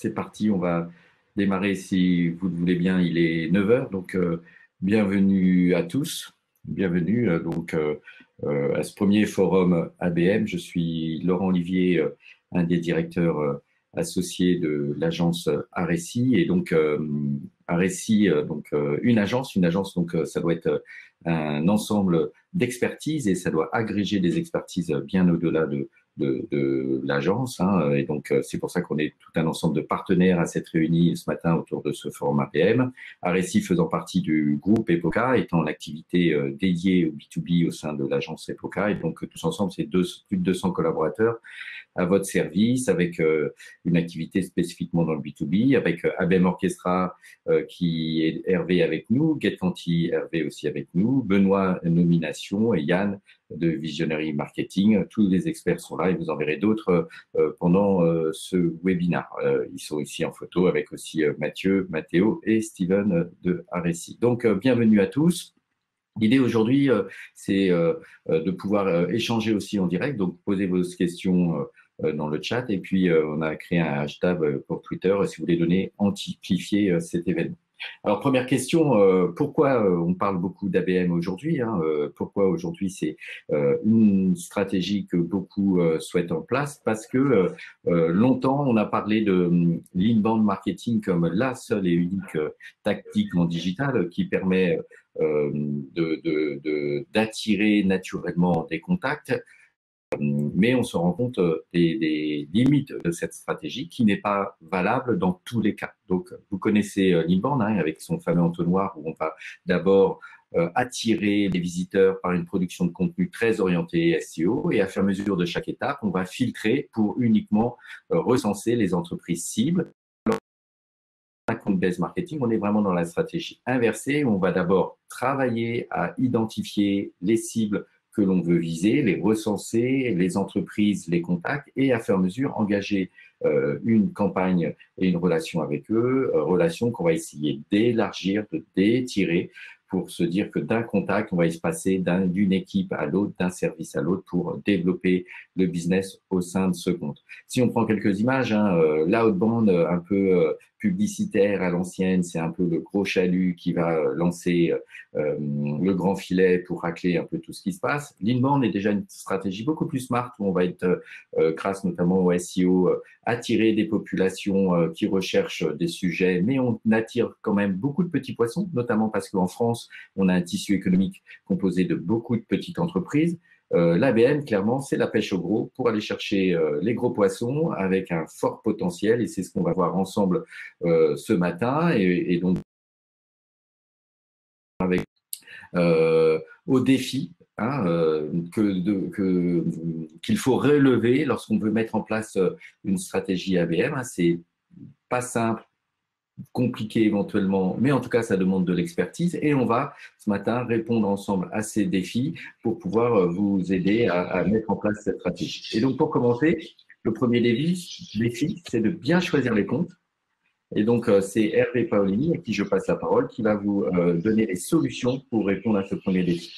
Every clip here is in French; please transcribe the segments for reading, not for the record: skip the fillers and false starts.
c'est parti, on va démarrer si vous le voulez bien, il est 9 heures, donc bienvenue à tous, bienvenue à ce premier forum ABM. Je suis Laurent Olivier, un des directeurs associés de l'agence Aressi, et donc Aressi, une agence, donc ça doit être un ensemble d'expertises et ça doit agréger des expertises bien au-delà de l'agence, hein, et donc c'est pour ça qu'on est tout un ensemble de partenaires à s'être réunis ce matin autour de ce forum ABM. Aressi faisant partie du groupe EPOCA, étant l'activité dédiée au B2B au sein de l'agence EPOCA, et donc tous ensemble c'est plus de 200 collaborateurs à votre service, avec une activité spécifiquement dans le B2B, avec ABM Orchestra qui est Hervé avec nous, Get20 Hervé aussi avec nous, Benoît Nomination et Yann de Visionary Marketing. Tous les experts sont là et vous en verrez d'autres pendant ce webinaire. Ils sont ici en photo avec aussi Mathieu, Mathéo et Steven de Aressi. Donc bienvenue à tous. L'idée aujourd'hui, c'est de pouvoir échanger aussi en direct, donc posez vos questions dans le chat, et puis on a créé un hashtag pour Twitter si vous voulez donner, amplifier cet événement. Alors première question, pourquoi on parle beaucoup d'ABM aujourd'hui, hein, pourquoi aujourd'hui c'est une stratégie que beaucoup souhaitent en place? Parce que longtemps on a parlé de l'inbound marketing comme la seule et unique tactique en digital qui permet d'attirer naturellement des contacts, mais on se rend compte des limites de cette stratégie qui n'est pas valable dans tous les cas. Donc, vous connaissez l'inbound, hein, avec son fameux entonnoir où on va d'abord attirer les visiteurs par une production de contenu très orientée SEO, et à fur et à mesure de chaque étape, on va filtrer pour uniquement recenser les entreprises cibles. Account-based marketing, on est vraiment dans la stratégie inversée. On va d'abord travailler à identifier les cibles que l'on veut viser, les recenser, les entreprises, les contacts, et à fur et à mesure engager une campagne et une relation avec eux, relation qu'on va essayer d'élargir, d'étirer, pour se dire que d'un contact, on va y se passer d'une équipe à l'autre, d'un service à l'autre, pour développer le business au sein de ce compte. Si on prend quelques images, hein, l'outbound un peu publicitaire à l'ancienne, c'est un peu le gros chalut qui va lancer le grand filet pour racler un peu tout ce qui se passe. L'inbound est déjà une stratégie beaucoup plus smart, où on va être, grâce notamment au SEO, attirer des populations qui recherchent des sujets, mais on attire quand même beaucoup de petits poissons, notamment parce qu'en France, on a un tissu économique composé de beaucoup de petites entreprises. L'ABM, clairement, c'est la pêche au gros pour aller chercher les gros poissons avec un fort potentiel, et c'est ce qu'on va voir ensemble ce matin, et donc avec au défi, hein, qu'il faut relever lorsqu'on veut mettre en place une stratégie ABM. Hein. C'est pas simple, compliqué éventuellement, mais en tout cas, ça demande de l'expertise, et on va ce matin répondre ensemble à ces défis pour pouvoir vous aider à mettre en place cette stratégie. Et donc, pour commencer, le premier défi, c'est de bien choisir les comptes. Et donc, c'est Hervé Paolini, à qui je passe la parole, qui va vous donner les solutions pour répondre à ce premier défi.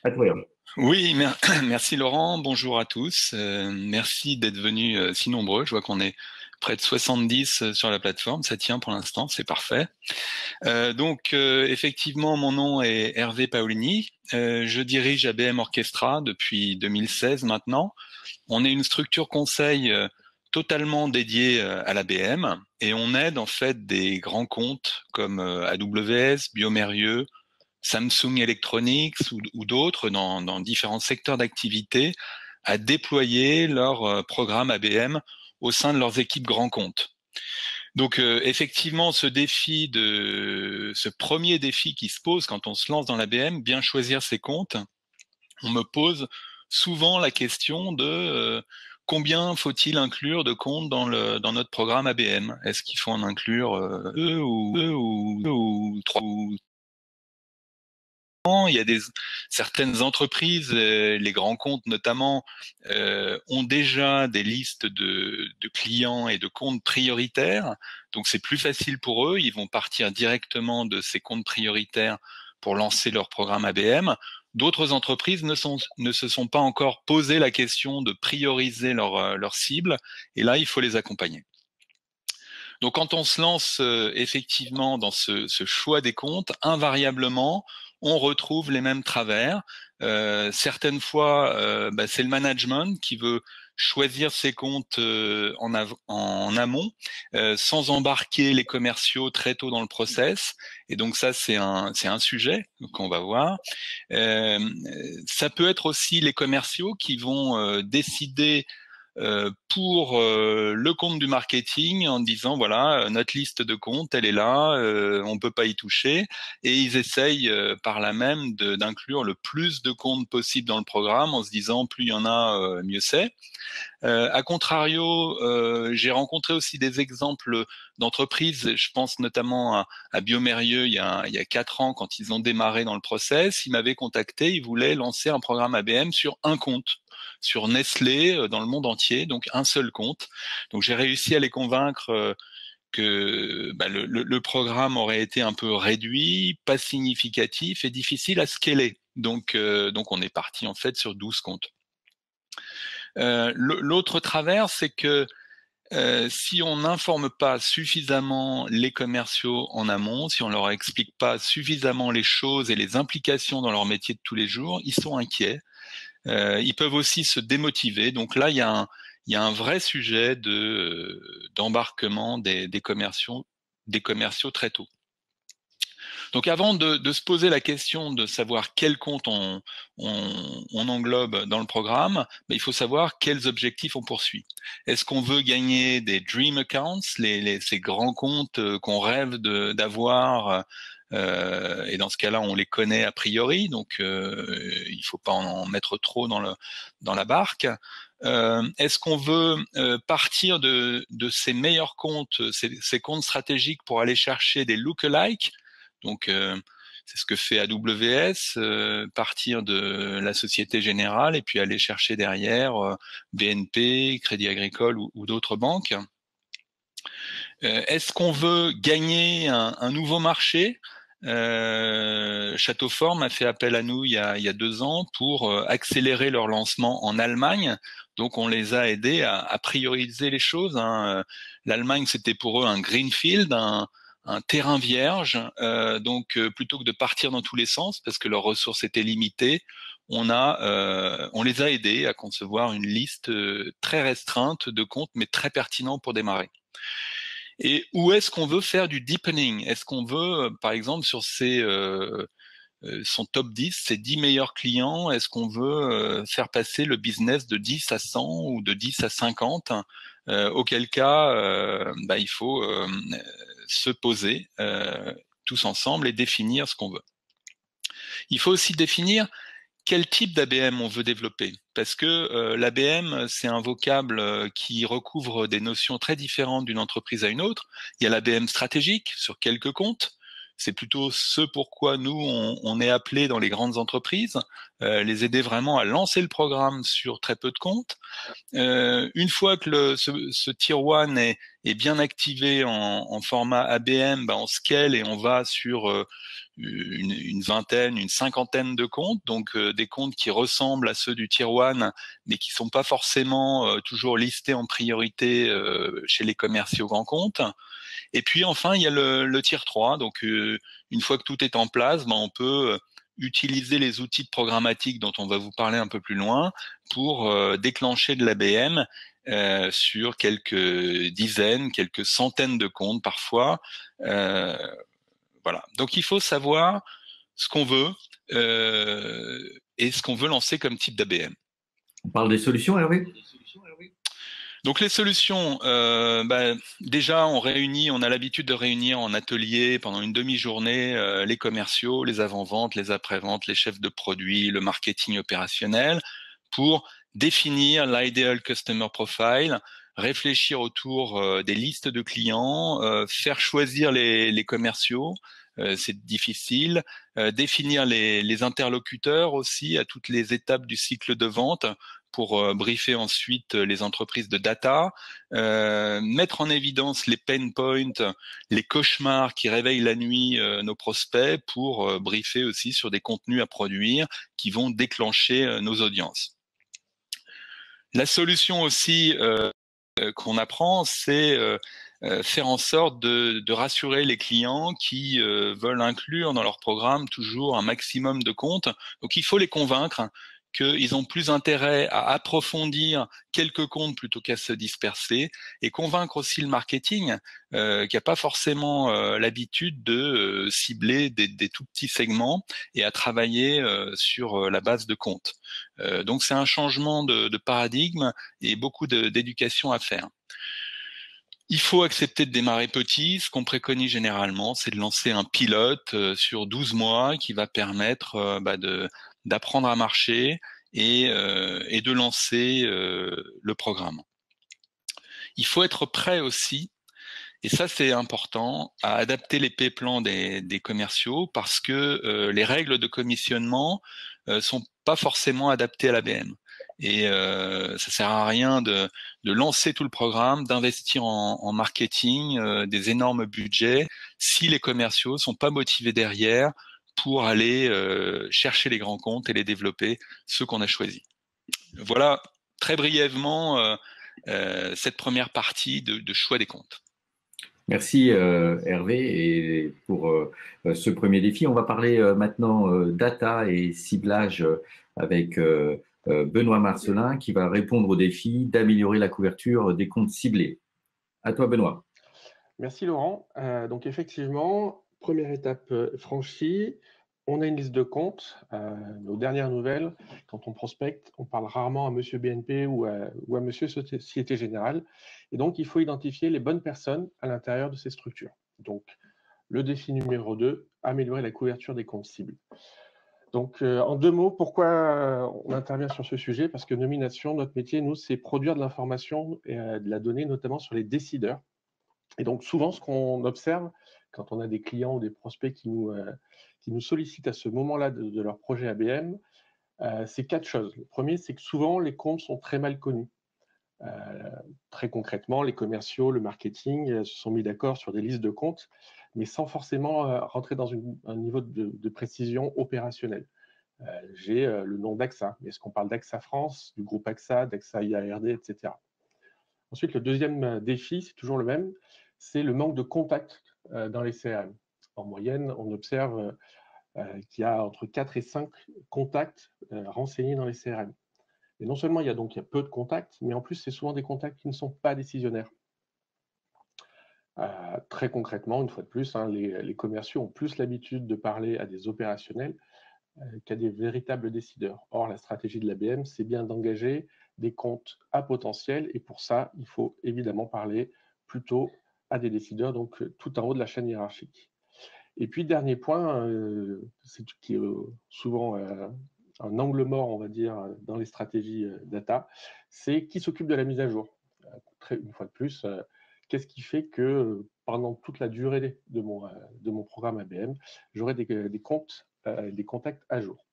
À toi, Hervé. Oui, merci Laurent, bonjour à tous. Merci d'être venus si nombreux. Je vois qu'on est près de 70 sur la plateforme, ça tient pour l'instant, c'est parfait. Effectivement, mon nom est Hervé Paolini. Je dirige ABM Orchestra depuis 2016 maintenant. On est une structure conseil totalement dédiée à l'ABM, et on aide en fait des grands comptes comme AWS, Biomérieux, Samsung Electronics ou d'autres dans différents secteurs d'activité à déployer leur programme ABM au sein de leurs équipes grands comptes. Donc effectivement, ce premier défi qui se pose quand on se lance dans l'ABM, bien choisir ses comptes, on me pose souvent la question de combien faut-il inclure de comptes dans notre programme ABM? Est-ce qu'il faut en inclure deux ou trois ou il y a certaines entreprises, les grands comptes notamment, ont déjà des listes de clients et de comptes prioritaires. Donc c'est plus facile pour eux. Ils vont partir directement de ces comptes prioritaires pour lancer leur programme ABM. D'autres entreprises ne se sont pas encore posé la question de prioriser leur cible. Et là, il faut les accompagner. Donc quand on se lance effectivement dans ce choix des comptes, invariablement, on retrouve les mêmes travers. Certaines fois, c'est le management qui veut choisir ses comptes en amont, sans embarquer les commerciaux très tôt dans le process. Et donc ça, c'est un sujet qu'on va voir. Euh, Ça peut être aussi les commerciaux qui vont décider pour le compte du marketing en disant voilà, notre liste de comptes elle est là, on peut pas y toucher, et ils essayent par là même d'inclure le plus de comptes possible dans le programme en se disant plus il y en a mieux c'est. A contrario, j'ai rencontré aussi des exemples d'entreprises, je pense notamment à Biomérieux il y a 4 ans quand ils ont démarré dans le process, ils m'avaient contacté, ils voulaient lancer un programme ABM sur un compte, sur Nestlé dans le monde entier, donc un seul compte. Donc j'ai réussi à les convaincre que le programme aurait été un peu réduit, pas significatif et difficile à scaler. Donc on est parti en fait sur 12 comptes. L'autre travers, c'est que si on n'informe pas suffisamment les commerciaux en amont, si on leur explique pas suffisamment les choses et les implications dans leur métier de tous les jours, ils sont inquiets. Ils peuvent aussi se démotiver. Donc là, il y a un vrai sujet d'embarquement des commerciaux très tôt. Donc avant de se poser la question de savoir quel compte on englobe dans le programme, il faut savoir quels objectifs on poursuit. Est-ce qu'on veut gagner des dream accounts, ces grands comptes qu'on rêve d'avoir, et dans ce cas-là, on les connaît a priori, donc il faut pas en mettre trop dans la barque. Est-ce qu'on veut partir de ces meilleurs comptes, ces comptes stratégiques pour aller chercher des lookalikes? Donc, c'est ce que fait AWS, partir de la Société Générale et puis aller chercher derrière BNP, Crédit Agricole ou d'autres banques. Est-ce qu'on veut gagner un nouveau marché? Château Fort a fait appel à nous il y a 2 ans pour accélérer leur lancement en Allemagne. Donc on les a aidés à prioriser les choses, hein. L'Allemagne, c'était pour eux un greenfield, un terrain vierge. Donc plutôt que de partir dans tous les sens parce que leurs ressources étaient limitées, on les a aidés à concevoir une liste très restreinte de comptes, mais très pertinents pour démarrer. Et où est-ce qu'on veut faire du deepening? Est-ce qu'on veut, par exemple, sur son top 10, ses 10 meilleurs clients, est-ce qu'on veut faire passer le business de 10 à 100 ou de 10 à 50? Auquel cas, il faut se poser tous ensemble et définir ce qu'on veut. Il faut aussi définir quel type d'ABM on veut développer, parce que l'ABM, c'est un vocable qui recouvre des notions très différentes d'une entreprise à une autre. Il y a l'ABM stratégique sur quelques comptes. C'est plutôt ce pourquoi nous, on est appelé dans les grandes entreprises, les aider vraiment à lancer le programme sur très peu de comptes. Une fois que ce Tier 1 est bien activé en format ABM, on scale et on va sur une vingtaine, une cinquantaine de comptes, donc des comptes qui ressemblent à ceux du Tier 1, mais qui sont pas forcément toujours listés en priorité chez les commerciaux grands comptes. Et puis enfin, il y a le Tier 3, donc une fois que tout est en place, on peut utiliser les outils de programmatique dont on va vous parler un peu plus loin pour déclencher de l'ABM sur quelques dizaines, quelques centaines de comptes parfois. Voilà. Donc il faut savoir ce qu'on veut et ce qu'on veut lancer comme type d'ABM. On parle des solutions, Hervé? Donc les solutions, déjà on a l'habitude de réunir en atelier pendant une demi-journée les commerciaux, les avant-ventes, les après-ventes, les chefs de produits, le marketing opérationnel pour définir l'ideal customer profile, réfléchir autour des listes de clients, faire choisir les commerciaux. C'est difficile. Définir les interlocuteurs aussi à toutes les étapes du cycle de vente pour briefer ensuite les entreprises de data, mettre en évidence les pain points, les cauchemars qui réveillent la nuit nos prospects pour briefer aussi sur des contenus à produire qui vont déclencher nos audiences. La solution aussi qu'on apprend, c'est faire en sorte de rassurer les clients qui veulent inclure dans leur programme toujours un maximum de comptes. Donc il faut les convaincre qu'ils ont plus intérêt à approfondir quelques comptes plutôt qu'à se disperser, et convaincre aussi le marketing qui n'a pas forcément l'habitude de cibler des tout petits segments et à travailler sur la base de comptes. Donc c'est un changement de paradigme et beaucoup d'éducation à faire. Il faut accepter de démarrer petit. Ce qu'on préconise généralement, c'est de lancer un pilote sur 12 mois qui va permettre d'apprendre à marcher et de lancer le programme. Il faut être prêt aussi, et ça c'est important, à adapter les pay-plans des commerciaux, parce que les règles de commissionnement sont pas forcément adaptées à l'ABM. Et ça sert à rien de lancer tout le programme, d'investir en marketing, des énormes budgets, si les commerciaux sont pas motivés derrière pour aller chercher les grands comptes et les développer, ceux qu'on a choisis. Voilà très brièvement cette première partie de choix des comptes. Merci Hervé et pour ce premier défi. On va parler maintenant data et ciblage avec Benoît Marcelin qui va répondre au défi d'améliorer la couverture des comptes ciblés. À toi Benoît. Merci Laurent. Donc effectivement, première étape franchie, on a une liste de comptes. Nos dernières nouvelles, quand on prospecte, on parle rarement à Monsieur BNP ou à Monsieur Société Générale. Et donc, il faut identifier les bonnes personnes à l'intérieur de ces structures. Donc, le défi numéro 2, améliorer la couverture des comptes cibles. Donc, en 2 mots, pourquoi on intervient sur ce sujet? Parce que Nomination, notre métier, nous, c'est produire de l'information et de la donnée, notamment sur les décideurs. Et donc, souvent, ce qu'on observe quand on a des clients ou des prospects qui nous sollicitent à ce moment-là de leur projet ABM, c'est 4 choses. Le premier, c'est que souvent, les comptes sont très mal connus. Très concrètement, les commerciaux, le marketing se sont mis d'accord sur des listes de comptes, mais sans forcément rentrer dans un niveau de précision opérationnelle. J'ai le nom d'AXA, mais est-ce qu'on parle d'AXA France, du groupe AXA, d'AXA IARD, etc. Ensuite, le deuxième défi, c'est toujours le même, c'est le manque de contact dans les CRM. En moyenne, on observe qu'il y a entre 4 et 5 contacts renseignés dans les CRM. Et non seulement il y a peu de contacts, mais en plus, c'est souvent des contacts qui ne sont pas décisionnaires. Très concrètement, une fois de plus, les commerciaux ont plus l'habitude de parler à des opérationnels qu'à des véritables décideurs. Or, la stratégie de l'ABM, c'est bien d'engager des comptes à potentiel, et pour ça, il faut évidemment parler plutôt à des décideurs, donc tout en haut de la chaîne hiérarchique. Et puis, dernier point, c'est qui est souvent un angle mort, on va dire, dans les stratégies data, c'est qui s'occupe de la mise à jour. Une fois de plus, qu'est-ce qui fait que pendant toute la durée de mon programme ABM, j'aurai des comptes, des contacts à jour.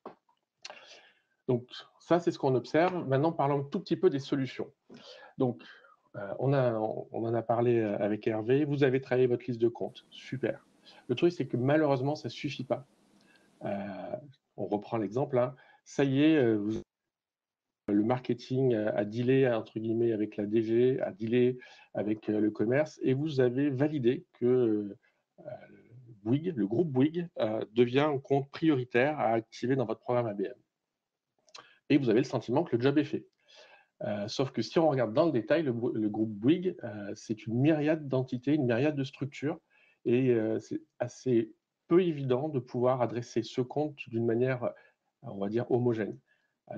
Donc ça, c'est ce qu'on observe. Maintenant, parlons un tout petit peu des solutions. Donc, on en a parlé avec Hervé. Vous avez travaillé votre liste de comptes. Super. Le truc, c'est que malheureusement, ça ne suffit pas. On reprend l'exemple. Ça y est, le marketing a dealé, entre guillemets, avec la DG, a dealé avec le commerce, et vous avez validé que Bouygues, le groupe Bouygues, devient un compte prioritaire à activer dans votre programme ABM. Et vous avez le sentiment que le job est fait. Sauf que si on regarde dans le détail, le groupe Bouygues, c'est une myriade d'entités, une myriade de structures, et c'est assez peu évident de pouvoir adresser ce compte d'une manière, on va dire, homogène.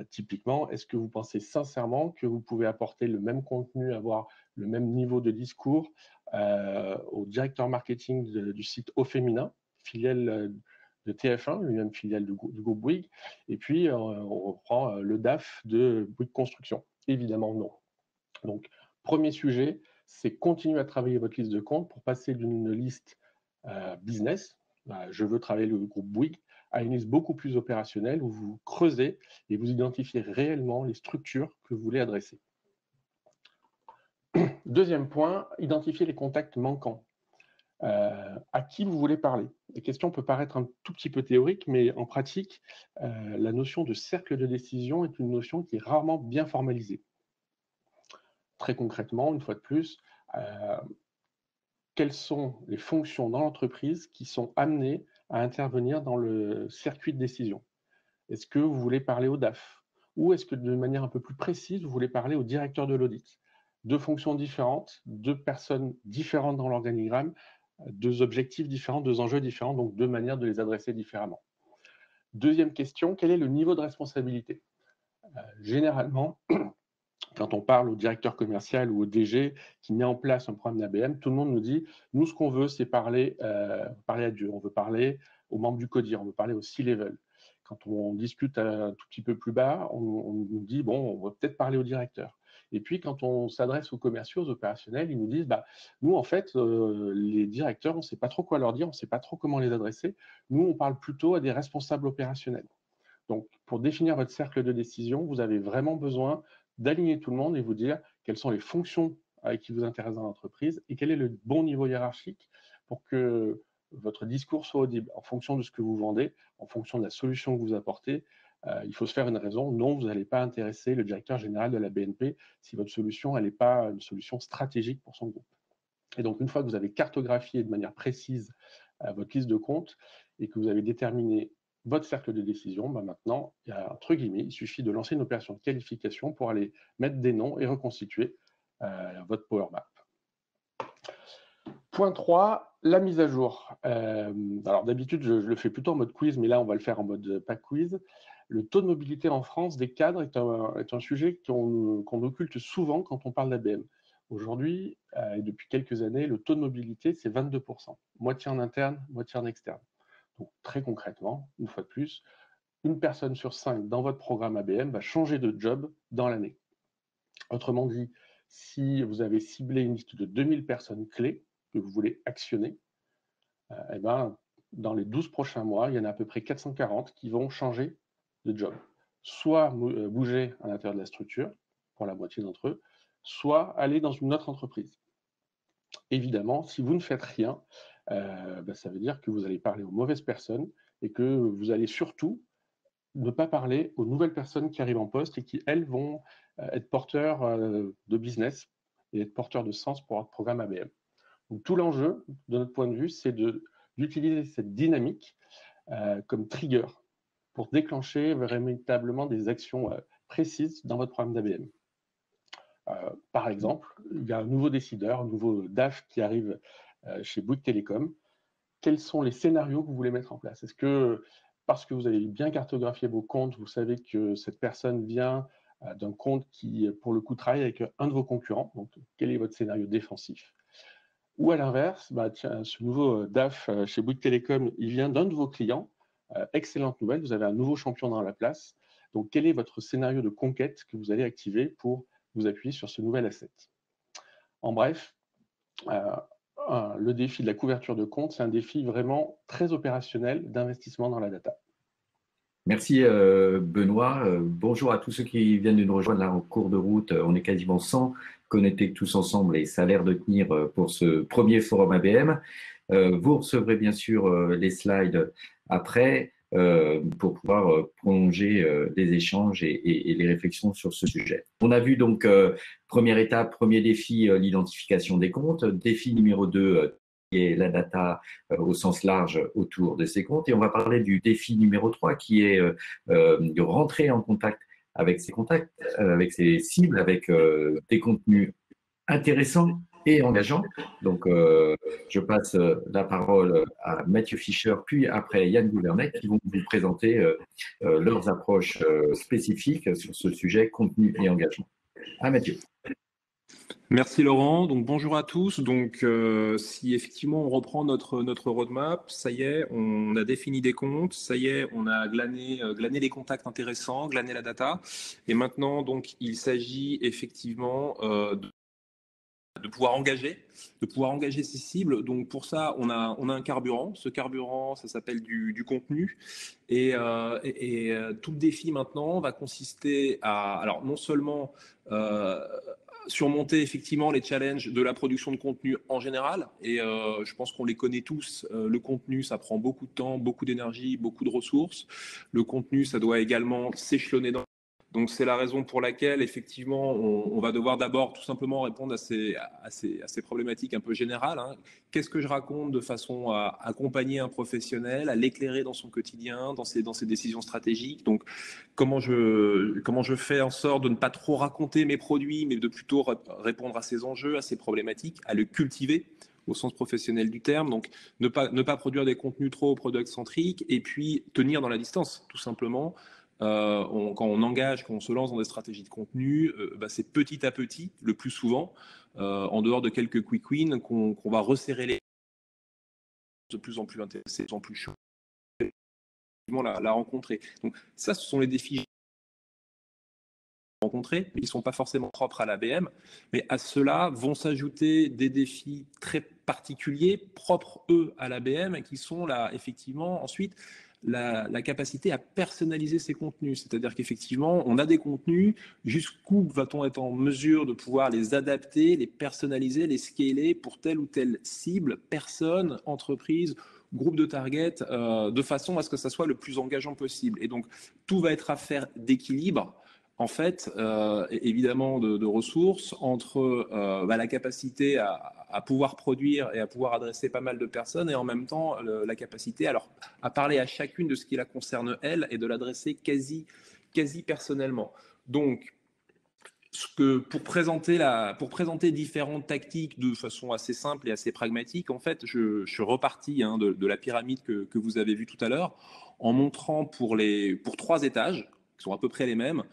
Typiquement, est-ce que vous pensez sincèrement que vous pouvez apporter le même contenu, avoir le même niveau de discours au directeur marketing du site Au Féminin, filiale de TF1, lui-même filiale du groupe Bouygues, et puis on reprend le DAF de Bouygues Construction? Évidemment non. Donc, premier sujet, c'est continuer à travailler votre liste de comptes pour passer d'une liste business, je veux travailler le groupe Bouygues, à une liste beaucoup plus opérationnelle où vous creusez et vous identifiez réellement les structures que vous voulez adresser. Deuxième point, identifier les contacts manquants. À qui vous voulez parler? La question peut paraître un tout petit peu théorique, mais en pratique, la notion de cercle de décision est une notion qui est rarement bien formalisée. très concrètement, une fois de plus, quelles sont les fonctions dans l'entreprise qui sont amenées à intervenir dans le circuit de décision? Est-ce que vous voulez parler au DAF? Ou est-ce que de manière un peu plus précise, vous voulez parler au directeur de l'audit? Deux fonctions différentes, deux personnes différentes dans l'organigramme, deux objectifs différents, deux enjeux différents, donc deux manières de les adresser différemment. Deuxième question, quel est le niveau de responsabilité? Généralement, quand on parle au directeur commercial ou au DG qui met en place un programme d'ABM, tout le monde nous dit, nous, ce qu'on veut, c'est parler à Dieu. On veut parler aux membres du CODIR, on veut parler au C-level. Quand on discute un tout petit peu plus bas, on nous dit, bon, on va peut-être parler au directeur. Et puis, quand on s'adresse aux commerciaux, aux opérationnels, ils nous disent, bah, nous, en fait, les directeurs, on ne sait pas trop quoi leur dire, on ne sait pas trop comment les adresser. Nous, on parle plutôt à des responsables opérationnels. Donc, pour définir votre cercle de décision, vous avez vraiment besoin d'aligner tout le monde et vous dire quelles sont les fonctions qui vous intéressent dans l'entreprise et quel est le bon niveau hiérarchique pour que votre discours soit audible en fonction de ce que vous vendez, en fonction de la solution que vous apportez. Il faut se faire une raison. Non, vous n'allez pas intéresser le directeur général de la BNP si votre solution n'est pas une solution stratégique pour son groupe. Et donc, une fois que vous avez cartographié de manière précise votre liste de comptes et que vous avez déterminé votre cercle de décision, bah maintenant, il y a entre guillemets, il suffit de lancer une opération de qualification pour aller mettre des noms et reconstituer votre Power Map. Point 3, la mise à jour. Alors d'habitude, je le fais plutôt en mode quiz, mais là, on va le faire en mode pas quiz. Le taux de mobilité en France des cadres est un sujet qu'on occulte souvent quand on parle d'ABM. Aujourd'hui, et depuis quelques années, le taux de mobilité, c'est 22%. Moitié en interne, moitié en externe. Donc très concrètement, une fois de plus, une personne sur 5 dans votre programme ABM va changer de job dans l'année. Autrement dit, si vous avez ciblé une liste de 2000 personnes clés que vous voulez actionner, eh ben, dans les 12 prochains mois, il y en a à peu près 440 qui vont changer de job. Soit bouger à l'intérieur de la structure, pour la moitié d'entre eux, soit aller dans une autre entreprise. Évidemment, si vous ne faites rien, ça veut dire que vous allez parler aux mauvaises personnes et que vous allez surtout ne pas parler aux nouvelles personnes qui arrivent en poste et qui, elles, vont être porteurs de business et être porteurs de sens pour votre programme ABM. Donc, tout l'enjeu, de notre point de vue, c'est d'utiliser cette dynamique comme trigger pour déclencher véritablement des actions précises dans votre programme d'ABM. Par exemple, il y a un nouveau décideur, un nouveau DAF qui arrive chez Bouygues Télécom. Quels sont les scénarios que vous voulez mettre en place? Est-ce que, parce que vous avez bien cartographié vos comptes, vous savez que cette personne vient d'un compte qui, pour le coup, travaille avec un de vos concurrents? Donc, quel est votre scénario défensif? Ou à l'inverse, tiens, ce nouveau DAF chez Bouygues Télécom, il vient d'un de vos clients. Excellente nouvelle, vous avez un nouveau champion dans la place. Donc, quel est votre scénario de conquête que vous allez activer pour vous appuyer sur ce nouvel asset? En bref, le défi de la couverture de compte, c'est un défi vraiment très opérationnel d'investissement dans la data. Merci Benoît. Bonjour à tous ceux qui viennent de nous rejoindre là en cours de route. On est quasiment 100 connectés tous ensemble et ça a l'air de tenir pour ce premier forum ABM. Vous recevrez bien sûr les slides après pour pouvoir prolonger les échanges et les réflexions sur ce sujet. On a vu donc première étape, premier défi, l'identification des comptes. Défi numéro 2, et la data au sens large autour de ces comptes. Et on va parler du défi numéro 3 qui est de rentrer en contact avec ces contacts, avec ces cibles, avec des contenus intéressants et engageants. Donc, je passe la parole à Mathieu Fischer, puis après Yann Gouvernet, qui vont vous présenter leurs approches spécifiques sur ce sujet, contenu et engagement. À Mathieu. Merci Laurent. Donc bonjour à tous. Donc si effectivement on reprend notre roadmap, ça y est, on a défini des comptes, ça y est, on a glané les contacts intéressants, glané la data, et maintenant donc il s'agit effectivement de pouvoir engager ces cibles. Donc pour ça, on a un carburant. Ce carburant, ça s'appelle du contenu. Et tout le défi maintenant va consister à, alors non seulement surmonter effectivement les challenges de la production de contenu en général, et je pense qu'on les connaît tous. Le contenu, ça prend beaucoup de temps, beaucoup d'énergie, beaucoup de ressources. Le contenu, ça doit également s'échelonner Donc, c'est la raison pour laquelle, effectivement, on va devoir d'abord tout simplement répondre à ces problématiques un peu générales. Hein. Qu'est-ce que je raconte de façon à accompagner un professionnel, à l'éclairer dans son quotidien, dans ses décisions stratégiques. Donc, comment je fais en sorte de ne pas trop raconter mes produits, mais de plutôt répondre à ses enjeux, à ses problématiques, à le cultiver au sens professionnel du terme. Donc, ne pas produire des contenus trop product-centriques et puis tenir dans la distance, tout simplement. Quand on se lance dans des stratégies de contenu, c'est petit à petit, le plus souvent, en dehors de quelques quick wins, qu'on va resserrer les de plus en plus intéressés, de plus en plus chauds, la rencontrer. Donc ça, ce sont les défis rencontrés, ils ne sont pas forcément propres à l'ABM, mais à cela vont s'ajouter des défis très particuliers, propres, eux, à l'ABM, qui sont là, effectivement, ensuite, la capacité à personnaliser ces contenus. C'est-à-dire qu'effectivement, on a des contenus, jusqu'où va-t-on être en mesure de pouvoir les adapter, les personnaliser, les scaler pour telle ou telle cible, personne, entreprise, groupe de target, de façon à ce que ça soit le plus engageant possible. Et donc, tout va être affaire d'équilibre, en fait, évidemment de ressources, entre la capacité à pouvoir produire et à pouvoir adresser pas mal de personnes, et en même temps la capacité à parler à chacune de ce qui la concerne elle et de l'adresser quasi personnellement. Donc, pour présenter différentes tactiques de façon assez simple et assez pragmatique, en fait, je suis reparti de la pyramide que vous avez vue tout à l'heure, en montrant pour 3 étages, qui sont à peu près les mêmes,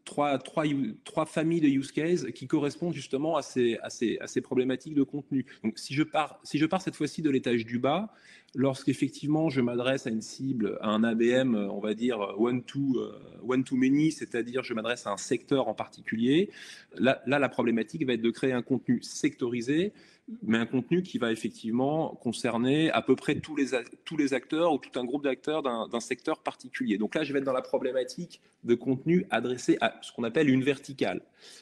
trois familles de use cases qui correspondent justement à ces problématiques de contenu. Donc, si je pars cette fois-ci de l'étage du bas, lorsqu'effectivement je m'adresse à une cible, à un ABM, on va dire one to many, c'est-à-dire je m'adresse à un secteur en particulier, là la problématique va être de créer un contenu sectorisé, mais un contenu qui va effectivement concerner à peu près tous les acteurs ou tout un groupe d'acteurs d'un secteur particulier. Donc là, je vais être dans la problématique de contenu adressé à ce qu'on appelle une verticale.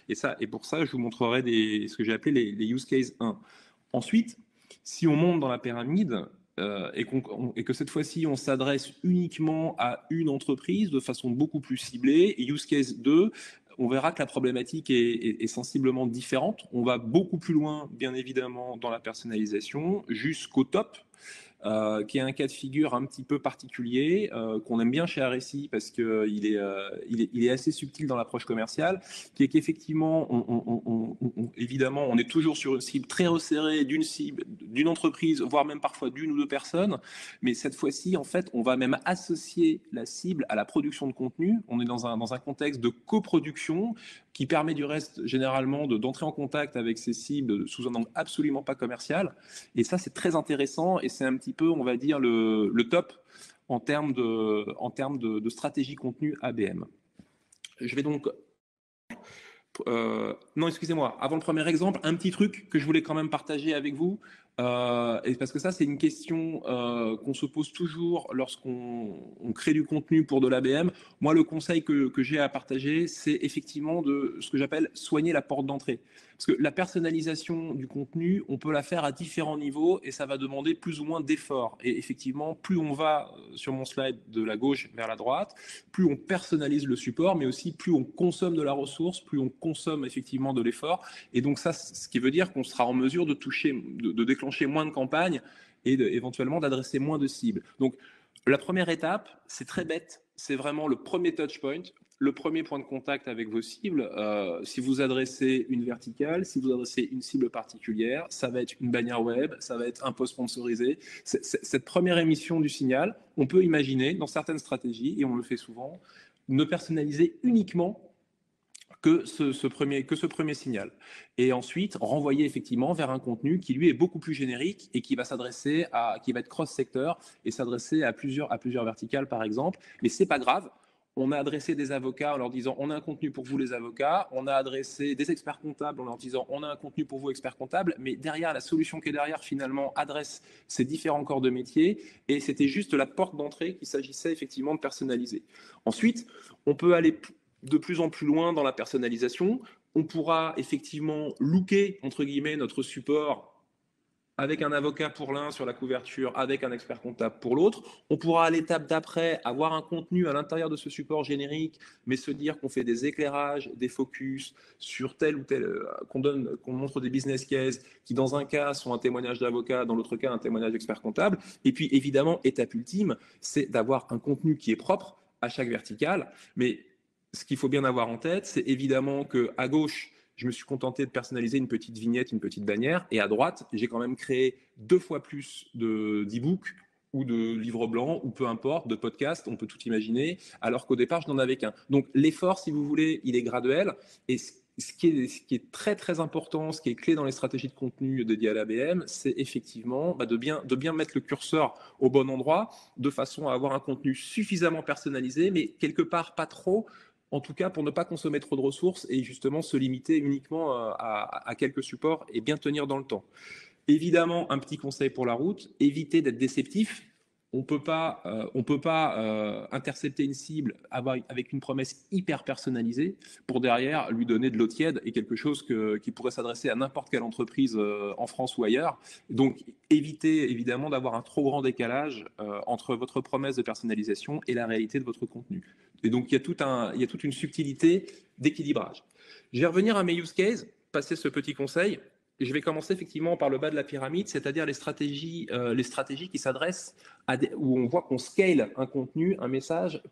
Et pour ça, je vous montrerai ce que j'ai appelé les use case 1. Ensuite, si on monte dans la pyramide, et que cette fois-ci, on s'adresse uniquement à une entreprise de façon beaucoup plus ciblée, et use case 2, on verra que la problématique est sensiblement différente. On va beaucoup plus loin, bien évidemment, dans la personnalisation, jusqu'au top, qui est un cas de figure un petit peu particulier, qu'on aime bien chez RSI parce qu'il est assez subtil dans l'approche commerciale, qui est qu'effectivement, évidemment, on est toujours sur une cible très resserrée d'une entreprise, voire même parfois d'une ou deux personnes, mais cette fois-ci, en fait, on va même associer la cible à la production de contenu. On est dans un contexte de coproduction qui permet du reste, généralement, d'entrer en contact avec ces cibles sous un angle absolument pas commercial. Et ça, c'est très intéressant et c'est un petit peu, on va dire, le top en termes de stratégie contenu ABM. Je vais donc... non, excusez-moi, avant le premier exemple, un petit truc que je voulais quand même partager avec vous, et parce que ça, c'est une question qu'on se pose toujours lorsqu'on crée du contenu pour de l'ABM. Moi, le conseil que j'ai à partager, c'est effectivement de ce que j'appelle soigner la porte d'entrée. Parce que la personnalisation du contenu, on peut la faire à différents niveaux et ça va demander plus ou moins d'efforts. Et effectivement, plus on va sur mon slide de la gauche vers la droite, plus on personnalise le support, mais aussi plus on consomme de la ressource, plus on consomme effectivement de l'effort. Et donc ça, ce qui veut dire qu'on sera en mesure de déclencher moins de campagnes et éventuellement d'adresser moins de cibles. Donc la première étape, c'est très bête, c'est vraiment le premier touch point, le premier point de contact avec vos cibles. Si vous adressez une verticale, si vous adressez une cible particulière, ça va être une bannière web, ça va être un post sponsorisé. Cette première émission du signal, on peut imaginer dans certaines stratégies, et on le fait souvent, ne personnaliser uniquement que ce premier signal. Et ensuite, renvoyer effectivement vers un contenu qui, lui, est beaucoup plus générique et qui va être cross-secteur et s'adresser à plusieurs verticales, par exemple. Mais c'est pas grave. On a adressé des avocats en leur disant on a un contenu pour vous les avocats, on a adressé des experts comptables en leur disant on a un contenu pour vous experts comptables, mais derrière, la solution qui est derrière finalement adresse ces différents corps de métier et c'était juste la porte d'entrée qu'il s'agissait effectivement de personnaliser. Ensuite, on peut aller de plus en plus loin dans la personnalisation. On pourra effectivement looker, entre guillemets, notre support avec un avocat pour l'un sur la couverture, avec un expert comptable pour l'autre. On pourra à l'étape d'après avoir un contenu à l'intérieur de ce support générique, mais se dire qu'on fait des éclairages, des focus sur tel ou tel, qu'on montre des business cases qui dans un cas sont un témoignage d'avocat, dans l'autre cas un témoignage d'expert comptable. Et puis évidemment, étape ultime, c'est d'avoir un contenu qui est propre à chaque verticale. Mais ce qu'il faut bien avoir en tête, c'est évidemment qu'à gauche, je me suis contenté de personnaliser une petite vignette, une petite bannière. Et à droite, j'ai quand même créé 2 fois plus d'e-books ou de livres blancs, ou peu importe, de podcasts, on peut tout imaginer, alors qu'au départ, je n'en avais qu'un. Donc l'effort, si vous voulez, il est graduel. Et ce qui est très très important, ce qui est clé dans les stratégies de contenu dédiées à l'ABM, c'est effectivement de bien mettre le curseur au bon endroit, de façon à avoir un contenu suffisamment personnalisé, mais quelque part pas trop, en tout cas pour ne pas consommer trop de ressources et justement se limiter uniquement à quelques supports et bien tenir dans le temps. Évidemment, un petit conseil pour la route, évitez d'être déceptif. On peut pas intercepter une cible avec une promesse hyper personnalisée pour derrière lui donner de l'eau tiède et quelque chose qui pourrait s'adresser à n'importe quelle entreprise en France ou ailleurs. Donc, évitez évidemment d'avoir un trop grand décalage entre votre promesse de personnalisation et la réalité de votre contenu. Et donc, il y a toute une subtilité d'équilibrage. Je vais revenir à mes use cases, passer ce petit conseil. Je vais commencer effectivement par le bas de la pyramide, c'est-à-dire les stratégies qui s'adressent où on voit qu'on scale un contenu, un message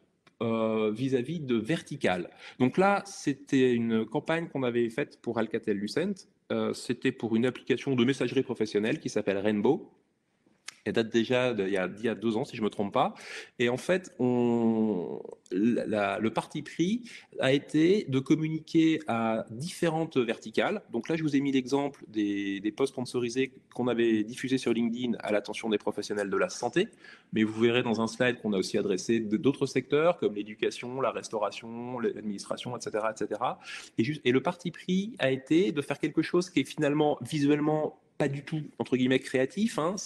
vis-à-vis de vertical. Donc là, c'était une campagne qu'on avait faite pour Alcatel-Lucent. C'était pour une application de messagerie professionnelle qui s'appelle Rainbow. Elle date déjà d'il y a 2 ans, si je ne me trompe pas. Et en fait, le parti pris a été de communiquer à différentes verticales. Donc là, je vous ai mis l'exemple des posts sponsorisés qu'on avait diffusés sur LinkedIn à l'attention des professionnels de la santé. Mais vous verrez dans un slide qu'on a aussi adressé d'autres secteurs comme l'éducation, la restauration, l'administration, etc., etc. Et le parti pris a été de faire quelque chose qui est finalement visuellement pas du tout, entre guillemets, créatif. Hein.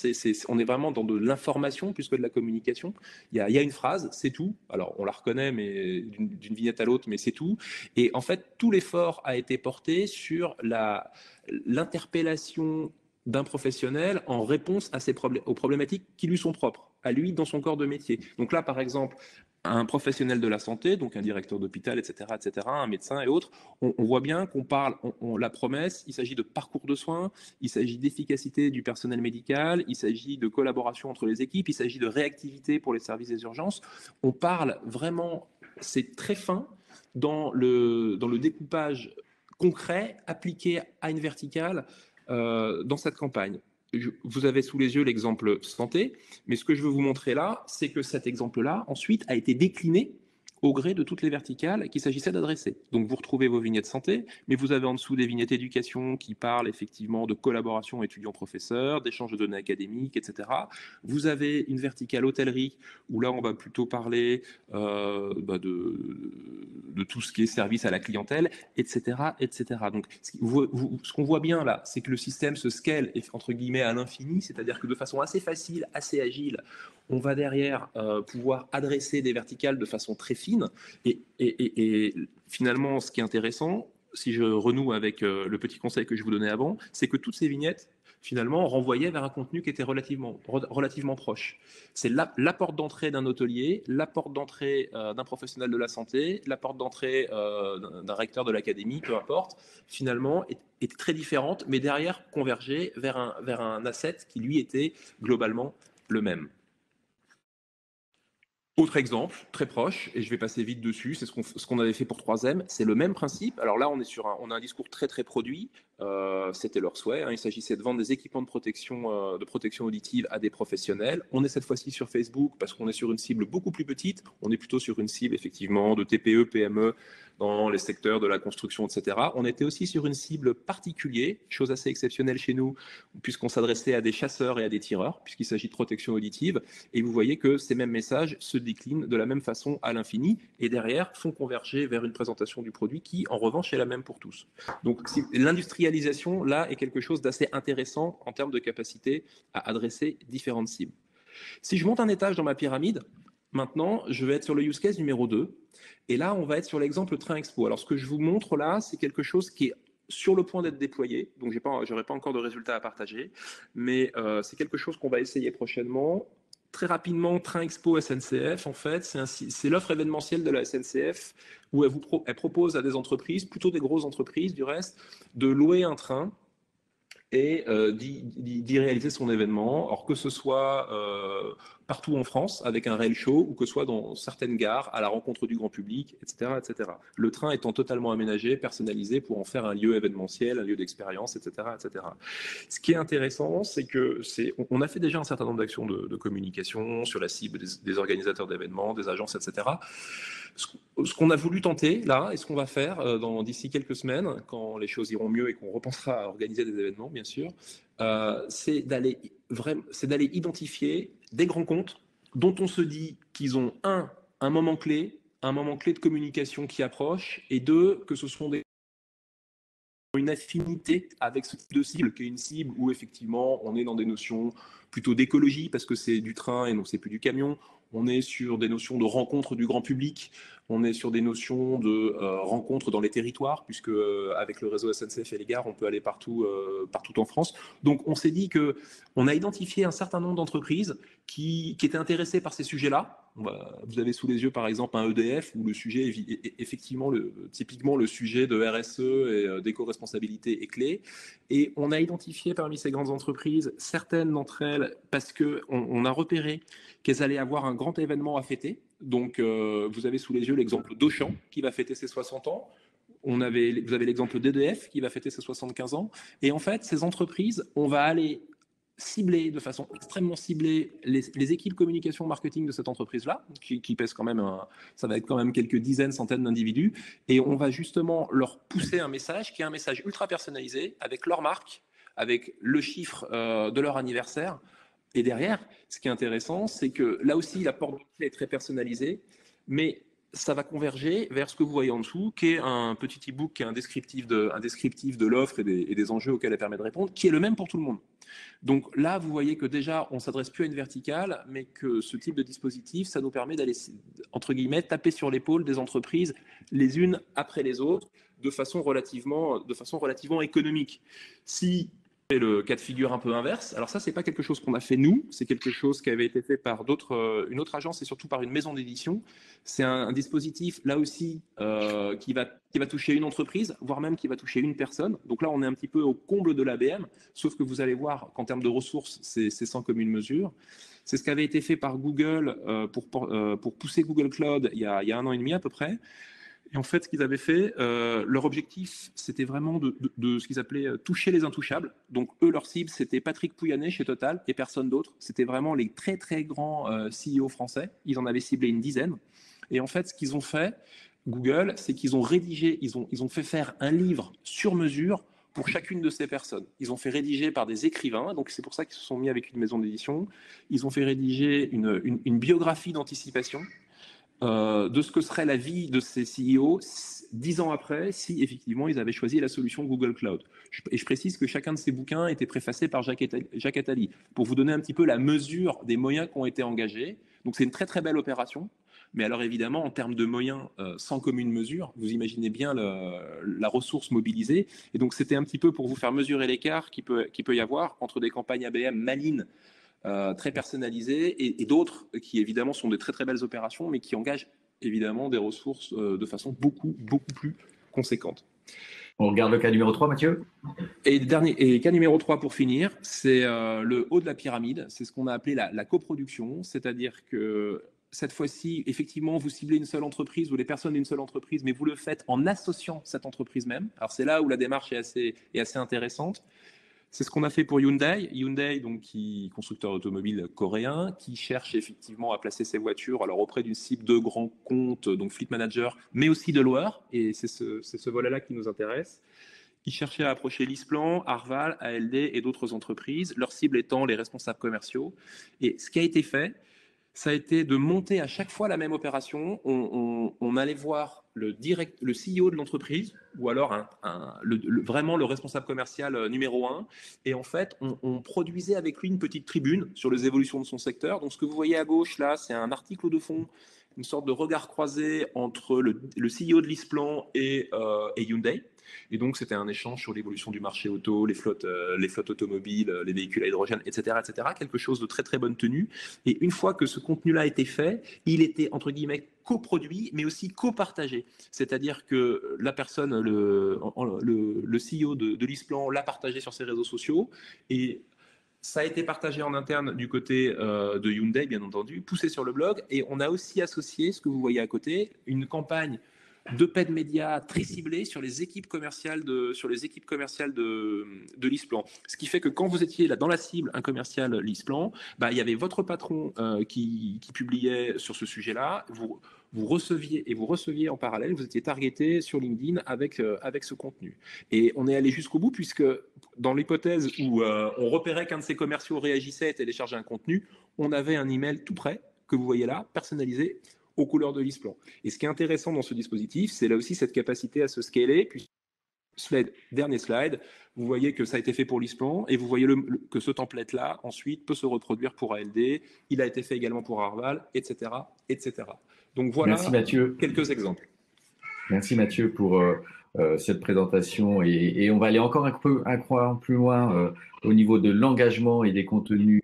On est vraiment dans de l'information plus que de la communication. Il y a une phrase, c'est tout. Alors, on la reconnaît, mais d'une vignette à l'autre, mais c'est tout. Et en fait, tout l'effort a été porté sur l'interpellation d'un professionnel en réponse aux problématiques qui lui sont propres, à lui dans son corps de métier. Donc là, par exemple, un professionnel de la santé, donc un directeur d'hôpital, etc., un médecin et autres, on voit bien qu'on parle, la promesse, il s'agit de parcours de soins, il s'agit d'efficacité du personnel médical, il s'agit de collaboration entre les équipes, il s'agit de réactivité pour les services des urgences. On parle vraiment, c'est très fin dans le découpage concret appliqué à une verticale dans cette campagne. Vous avez sous les yeux l'exemple santé, mais ce que je veux vous montrer là, c'est que cet exemple-là, ensuite, a été décliné au gré de toutes les verticales qu'il s'agissait d'adresser. Donc vous retrouvez vos vignettes santé, mais vous avez en dessous des vignettes éducation qui parlent effectivement de collaboration étudiants-professeurs, d'échange de données académiques, etc. Vous avez une verticale hôtellerie, où là on va plutôt parler de tout ce qui est service à la clientèle, etc. etc. Donc ce qu'on voit bien là, c'est que le système se scale entre guillemets à l'infini, c'est-à-dire que de façon assez facile, assez agile, on va derrière pouvoir adresser des verticales de façon très fine. Et finalement, ce qui est intéressant, si je renoue avec le petit conseil que je vous donnais avant, c'est que toutes ces vignettes, finalement, renvoyaient vers un contenu qui était relativement proche. C'est la porte d'entrée d'un hôtelier, la porte d'entrée d'un professionnel de la santé, la porte d'entrée d'un recteur de l'académie, peu importe, finalement, était très différente, mais derrière convergeait vers un asset qui, lui, était globalement le même. Autre exemple, très proche, et je vais passer vite dessus, c'est ce qu'on avait fait pour 3M, c'est le même principe. Alors là, on a un discours très très produit, c'était leur souhait, hein. Il s'agissait de vendre des équipements de protection auditive à des professionnels. On est cette fois-ci sur Facebook parce qu'on est sur une cible beaucoup plus petite, on est plutôt sur une cible effectivement de TPE, PME, dans les secteurs de la construction, etc. On était aussi sur une cible particulière, chose assez exceptionnelle chez nous, puisqu'on s'adressait à des chasseurs et à des tireurs, puisqu'il s'agit de protection auditive. Et vous voyez que ces mêmes messages se déclinent de la même façon à l'infini, et derrière font converger vers une présentation du produit qui, en revanche, est la même pour tous. Donc l'industrialisation, là, est quelque chose d'assez intéressant en termes de capacité à adresser différentes cibles. Si je monte un étage dans ma pyramide, maintenant, je vais être sur le use case numéro 2. Et là, on va être sur l'exemple Train Expo. Alors, ce que je vous montre là, c'est quelque chose qui est sur le point d'être déployé, donc j'aurai pas encore de résultats à partager, mais c'est quelque chose qu'on va essayer prochainement. Très rapidement, Train Expo SNCF, en fait, c'est l'offre événementielle de la SNCF où elle propose à des entreprises, plutôt des grosses entreprises du reste, de louer un train et d'y réaliser son événement. Alors que ce soit partout en France avec un rail show ou que ce soit dans certaines gares à la rencontre du grand public, etc., etc. Le train étant totalement aménagé, personnalisé pour en faire un lieu événementiel, un lieu d'expérience, etc., etc. Ce qui est intéressant, c'est que on a fait déjà un certain nombre d'actions de communication sur la cible des organisateurs d'événements, des agences, etc. Ce qu'on a voulu tenter là et ce qu'on va faire d'ici quelques semaines, quand les choses iront mieux et qu'on repensera à organiser des événements, bien sûr, c'est d'aller identifier des grands comptes dont on se dit qu'ils ont un moment clé de communication qui approche, et deux, que ce sont une affinité avec ce type de cible, qui est une cible où effectivement on est dans des notions plutôt d'écologie parce que c'est du train et non c'est plus du camion. On est sur des notions de rencontre du grand public, on est sur des notions de rencontre dans les territoires, puisque avec le réseau SNCF et les gares, on peut aller partout en France. Donc on s'est dit que on a identifié un certain nombre d'entreprises qui étaient intéressées par ces sujets-là. Vous avez sous les yeux par exemple un EDF où le sujet est effectivement typiquement le sujet de RSE et d'éco-responsabilité est clé. Et on a identifié parmi ces grandes entreprises certaines d'entre elles parce qu'on a repéré qu'elles allaient avoir un grand événement à fêter. Donc, vous avez sous les yeux l'exemple d'Auchan qui va fêter ses 60 ans. Vous avez l'exemple d'EDF qui va fêter ses 75 ans. Et en fait, ces entreprises, on va aller cibler de façon extrêmement ciblée les équipes communication marketing de cette entreprise-là, qui pèsent quand même, ça va être quand même quelques dizaines, centaines d'individus. Et on va justement leur pousser un message qui est un message ultra personnalisé avec leur marque, avec le chiffre de leur anniversaire. Et derrière, ce qui est intéressant, c'est que là aussi, la porte d'entrée est très personnalisée, mais ça va converger vers ce que vous voyez en dessous, qui est un petit e-book, qui est un descriptif de l'offre et des enjeux auxquels elle permet de répondre, qui est le même pour tout le monde. Donc là, vous voyez que déjà, on ne s'adresse plus à une verticale, mais que ce type de dispositif, ça nous permet d'aller, entre guillemets, taper sur l'épaule des entreprises les unes après les autres, de façon relativement économique. Si le cas de figure un peu inverse. Alors ça, c'est pas quelque chose qu'on a fait nous, c'est quelque chose qui avait été fait par une autre agence et surtout par une maison d'édition. C'est un dispositif, là aussi, qui va toucher une entreprise, voire même qui va toucher une personne. Donc là, on est un petit peu au comble de l'ABM, sauf que vous allez voir qu'en termes de ressources, c'est sans commune mesure. C'est ce qui avait été fait par Google pour pousser Google Cloud il y a 1 an et demi à peu près. Et en fait, ce qu'ils avaient fait, leur objectif, c'était vraiment de ce qu'ils appelaient toucher les intouchables. Donc, eux, leur cible, c'était Patrick Pouyanné chez Total et personne d'autre. C'était vraiment les très, très grands CEO français. Ils en avaient ciblé une dizaine. Et en fait, ce qu'ils ont fait, Google, c'est qu'ils ont rédigé, ils ont fait faire un livre sur mesure pour chacune de ces personnes. Ils ont fait rédiger par des écrivains, donc c'est pour ça qu'ils se sont mis avec une maison d'édition. Ils ont fait rédiger une biographie d'anticipation de ce que serait la vie de ces CEO 10 ans après, si effectivement ils avaient choisi la solution Google Cloud. Et je précise que chacun de ces bouquins était préfacé par Jacques Attali, pour vous donner un petit peu la mesure des moyens qui ont été engagés. Donc c'est une très très belle opération. Mais alors évidemment, en termes de moyens sans commune mesure, vous imaginez bien la ressource mobilisée. Et donc c'était un petit peu pour vous faire mesurer l'écart qu'il peut y avoir entre des campagnes ABM malines, très personnalisées, et d'autres qui évidemment sont des très très belles opérations, mais qui engagent évidemment des ressources de façon beaucoup plus conséquente. On regarde le cas numéro 3, Mathieu. Et cas numéro 3 pour finir, c'est le haut de la pyramide. C'est ce qu'on a appelé la coproduction, c'est-à-dire que cette fois-ci, effectivement, vous ciblez une seule entreprise ou les personnes d'une seule entreprise, mais vous le faites en associant cette entreprise même. Alors c'est là où la démarche est assez intéressante. C'est ce qu'on a fait pour Hyundai. Hyundai, donc, constructeur automobile coréen, qui cherche effectivement à placer ses voitures alors auprès d'une cible de grands comptes, donc fleet manager, mais aussi de loueurs. Et c'est ce volet-là qui nous intéresse. Ils cherchaient à approcher LeasePlan, Arval, ALD et d'autres entreprises, leur cible étant les responsables commerciaux. Et ce qui a été fait, ça a été de monter à chaque fois la même opération. On allait voir le CEO de l'entreprise, ou alors vraiment le responsable commercial numéro 1. Et en fait, on produisait avec lui une petite tribune sur les évolutions de son secteur. Donc, ce que vous voyez à gauche, là, c'est un article de fond une sorte de regard croisé entre le CEO de LeasePlan et Hyundai. Et donc, c'était un échange sur l'évolution du marché auto, les flottes automobiles, les véhicules à hydrogène, etc., etc. Quelque chose de très, très bonne tenue. Et une fois que ce contenu-là a été fait, il était, entre guillemets, coproduit, mais aussi copartagé. C'est-à-dire que la personne, le CEO de LeasePlan l'a partagé sur ses réseaux sociaux et ça a été partagé en interne du côté de Hyundai, bien entendu, poussé sur le blog. Et on a aussi associé, ce que vous voyez à côté, une campagne de paid média très ciblée sur les équipes commerciales de LeasePlan. Ce qui fait que quand vous étiez là dans la cible, un commercial LeasePlan, bah, il y avait votre patron qui publiait sur ce sujet-là. Vous receviez en parallèle, vous étiez targeté sur LinkedIn avec ce contenu. Et on est allé jusqu'au bout puisque dans l'hypothèse où on repérait qu'un de ces commerciaux réagissait et téléchargeait un contenu, on avait un email tout prêt que vous voyez là, personnalisé aux couleurs de LeasePlan. Et ce qui est intéressant dans ce dispositif, c'est là aussi cette capacité à se scaler. Puis, dernier slide, vous voyez que ça a été fait pour LeasePlan et vous voyez que ce template-là, ensuite, peut se reproduire pour ALD. Il a été fait également pour Arval, etc., etc. Donc voilà. Merci Mathieu. Quelques exemples. Merci Mathieu pour cette présentation et on va aller encore un cran plus loin au niveau de l'engagement et des contenus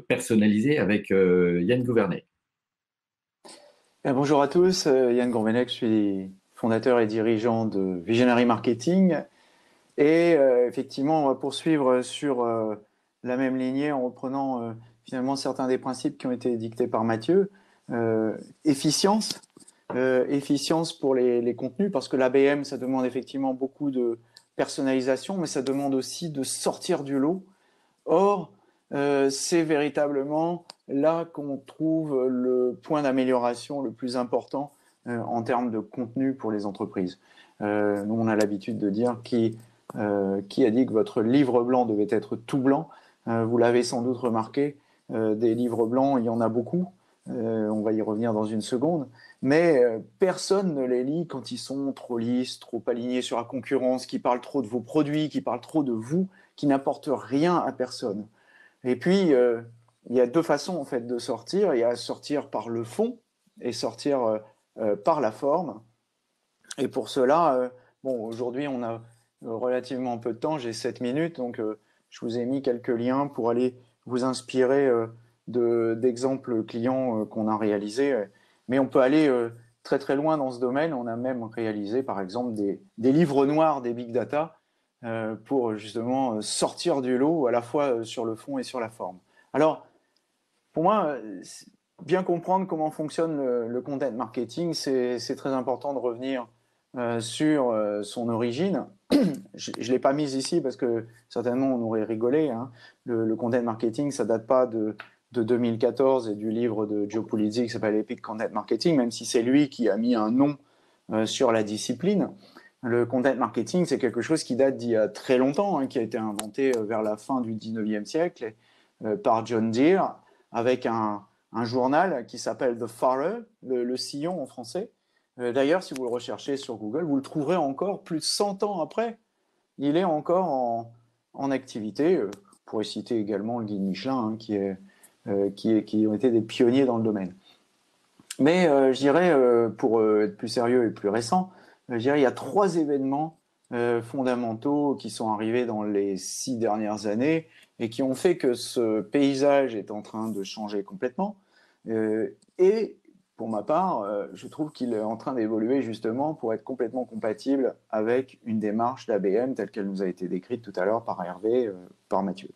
personnalisés avec Yann Gouvernet. Bonjour à tous, Yann Gourvenec, je suis fondateur et dirigeant de Visionary Marketing et effectivement on va poursuivre sur la même lignée en reprenant finalement certains des principes qui ont été dictés par Mathieu. Efficience pour les contenus parce que l'ABM ça demande effectivement beaucoup de personnalisation mais ça demande aussi de sortir du lot. Or, c'est véritablement là qu'on trouve le point d'amélioration le plus important en termes de contenu pour les entreprises. Nous, on a l'habitude de dire qui a dit que votre livre blanc devait être tout blanc. Vous l'avez sans doute remarqué, des livres blancs, il y en a beaucoup. On va y revenir dans une seconde. Mais personne ne les lit quand ils sont trop lisses, trop alignés sur la concurrence, qui parlent trop de vos produits, qui parlent trop de vous, qui n'apportent rien à personne. Et puis, il y a deux façons en fait de sortir. Il y a sortir par le fond et sortir par la forme. Et pour cela, bon, aujourd'hui, on a relativement peu de temps. J'ai 7 minutes, donc je vous ai mis quelques liens pour aller vous inspirer d'exemples clients qu'on a réalisés. Mais on peut aller très très loin dans ce domaine. On a même réalisé, par exemple, des livres noirs des big data pour justement sortir du lot à la fois sur le fond et sur la forme. Alors, pour moi, bien comprendre comment fonctionne le content marketing, c'est très important de revenir sur son origine. Je ne l'ai pas mise ici parce que certainement on aurait rigolé. Hein. Le content marketing, ça ne date pas de 2014 et du livre de Joe Pulizzi qui s'appelle Epic Content Marketing, même si c'est lui qui a mis un nom sur la discipline. Le content marketing, c'est quelque chose qui date d'il y a très longtemps, hein, qui a été inventé vers la fin du 19e siècle par John Deere, avec un journal qui s'appelle The Farrer, le sillon en français. D'ailleurs, si vous le recherchez sur Google, vous le trouverez encore plus de 100 ans après. Il est encore en activité. Vous pourrez citer également le guide Michelin, hein, qui ont été des pionniers dans le domaine. Mais je dirais, pour être plus sérieux et plus récent, je dirais il y a 3 événements fondamentaux qui sont arrivés dans les 6 dernières années et qui ont fait que ce paysage est en train de changer complètement. Et pour ma part, je trouve qu'il est en train d'évoluer justement pour être complètement compatible avec une démarche d'ABM telle qu'elle nous a été décrite tout à l'heure par Hervé, par Mathieu.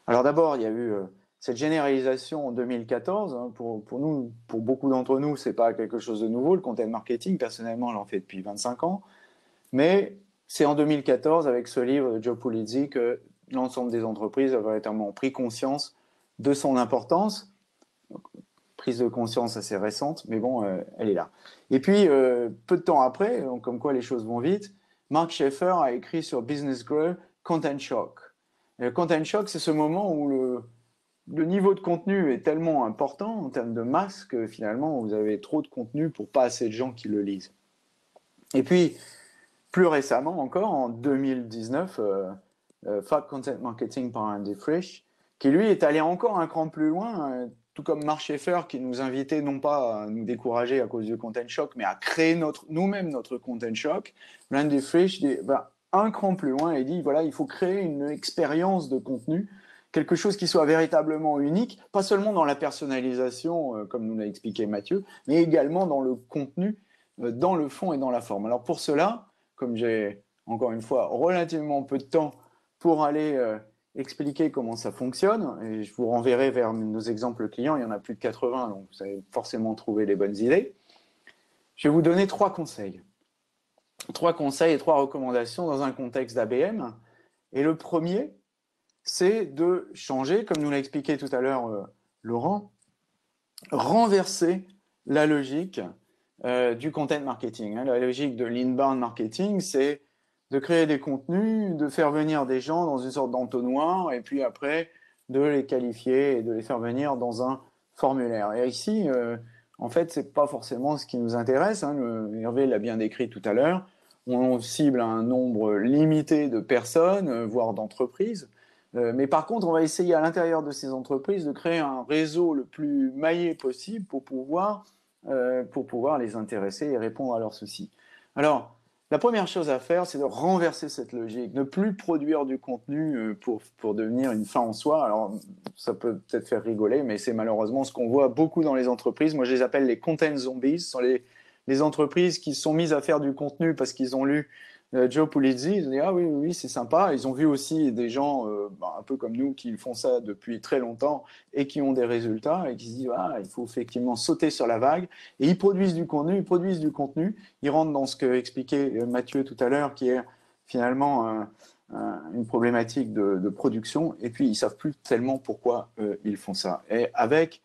Alors d'abord, il y a eu cette généralisation en 2014, hein, pour nous, pour beaucoup d'entre nous, c'est pas quelque chose de nouveau, le content marketing. Personnellement, j'en fais depuis 25 ans. Mais c'est en 2014, avec ce livre de Joe Pulizzi, que l'ensemble des entreprises a véritablement pris conscience de son importance. Prise de conscience assez récente, mais bon, elle est là. Et puis, peu de temps après, donc comme quoi les choses vont vite, Mark Schaefer a écrit sur Business Growth Content Shock. Et le Content Shock, c'est ce moment où le niveau de contenu est tellement important en termes de masse que finalement, vous avez trop de contenu pour pas assez de gens qui le lisent. Et puis, plus récemment encore, en 2019, Fab Content Marketing par Andy Frisch, qui lui est allé encore un cran plus loin, tout comme Mark Schaefer qui nous invitait non pas à nous décourager à cause du content shock, mais à créer nous-mêmes notre content shock, Randy Frisch va un cran plus loin et dit voilà, il faut créer une expérience de contenu, quelque chose qui soit véritablement unique, pas seulement dans la personnalisation, comme nous l'a expliqué Mathieu, mais également dans le contenu, dans le fond et dans la forme. Alors pour cela, comme j'ai encore une fois relativement peu de temps pour aller expliquer comment ça fonctionne, et je vous renverrai vers nos exemples clients, il y en a plus de 80, donc vous allez forcément trouver les bonnes idées. Je vais vous donner 3 conseils. 3 conseils et 3 recommandations dans un contexte d'ABM. Et le premier, c'est de changer, comme nous l'a expliqué tout à l'heure Laurent, renverser la logique du content marketing. La logique de l'inbound marketing, c'est de créer des contenus, de faire venir des gens dans une sorte d'entonnoir et puis après de les qualifier et de les faire venir dans un formulaire. Et ici, en fait, c'est pas forcément ce qui nous intéresse. Hervé l'a bien décrit tout à l'heure. On cible un nombre limité de personnes, voire d'entreprises. Mais par contre, on va essayer à l'intérieur de ces entreprises de créer un réseau le plus maillé possible pour pouvoir les intéresser et répondre à leurs soucis. Alors, la première chose à faire, c'est de renverser cette logique, ne plus produire du contenu pour devenir une fin en soi. Alors, ça peut peut-être faire rigoler, mais c'est malheureusement ce qu'on voit beaucoup dans les entreprises. Moi, je les appelle les content zombies. Ce sont les entreprises qui sont mises à faire du contenu parce qu'ils ont lu Joe Pulizzi, ils ont dit « Ah oui, oui, c'est sympa ». Ils ont vu aussi des gens un peu comme nous qui font ça depuis très longtemps et qui ont des résultats et qui se disent « Ah, il faut effectivement sauter sur la vague ». Et ils produisent du contenu, ils rentrent dans ce que expliquait Mathieu tout à l'heure, qui est finalement une problématique de production, et puis ils ne savent plus tellement pourquoi ils font ça. Et avec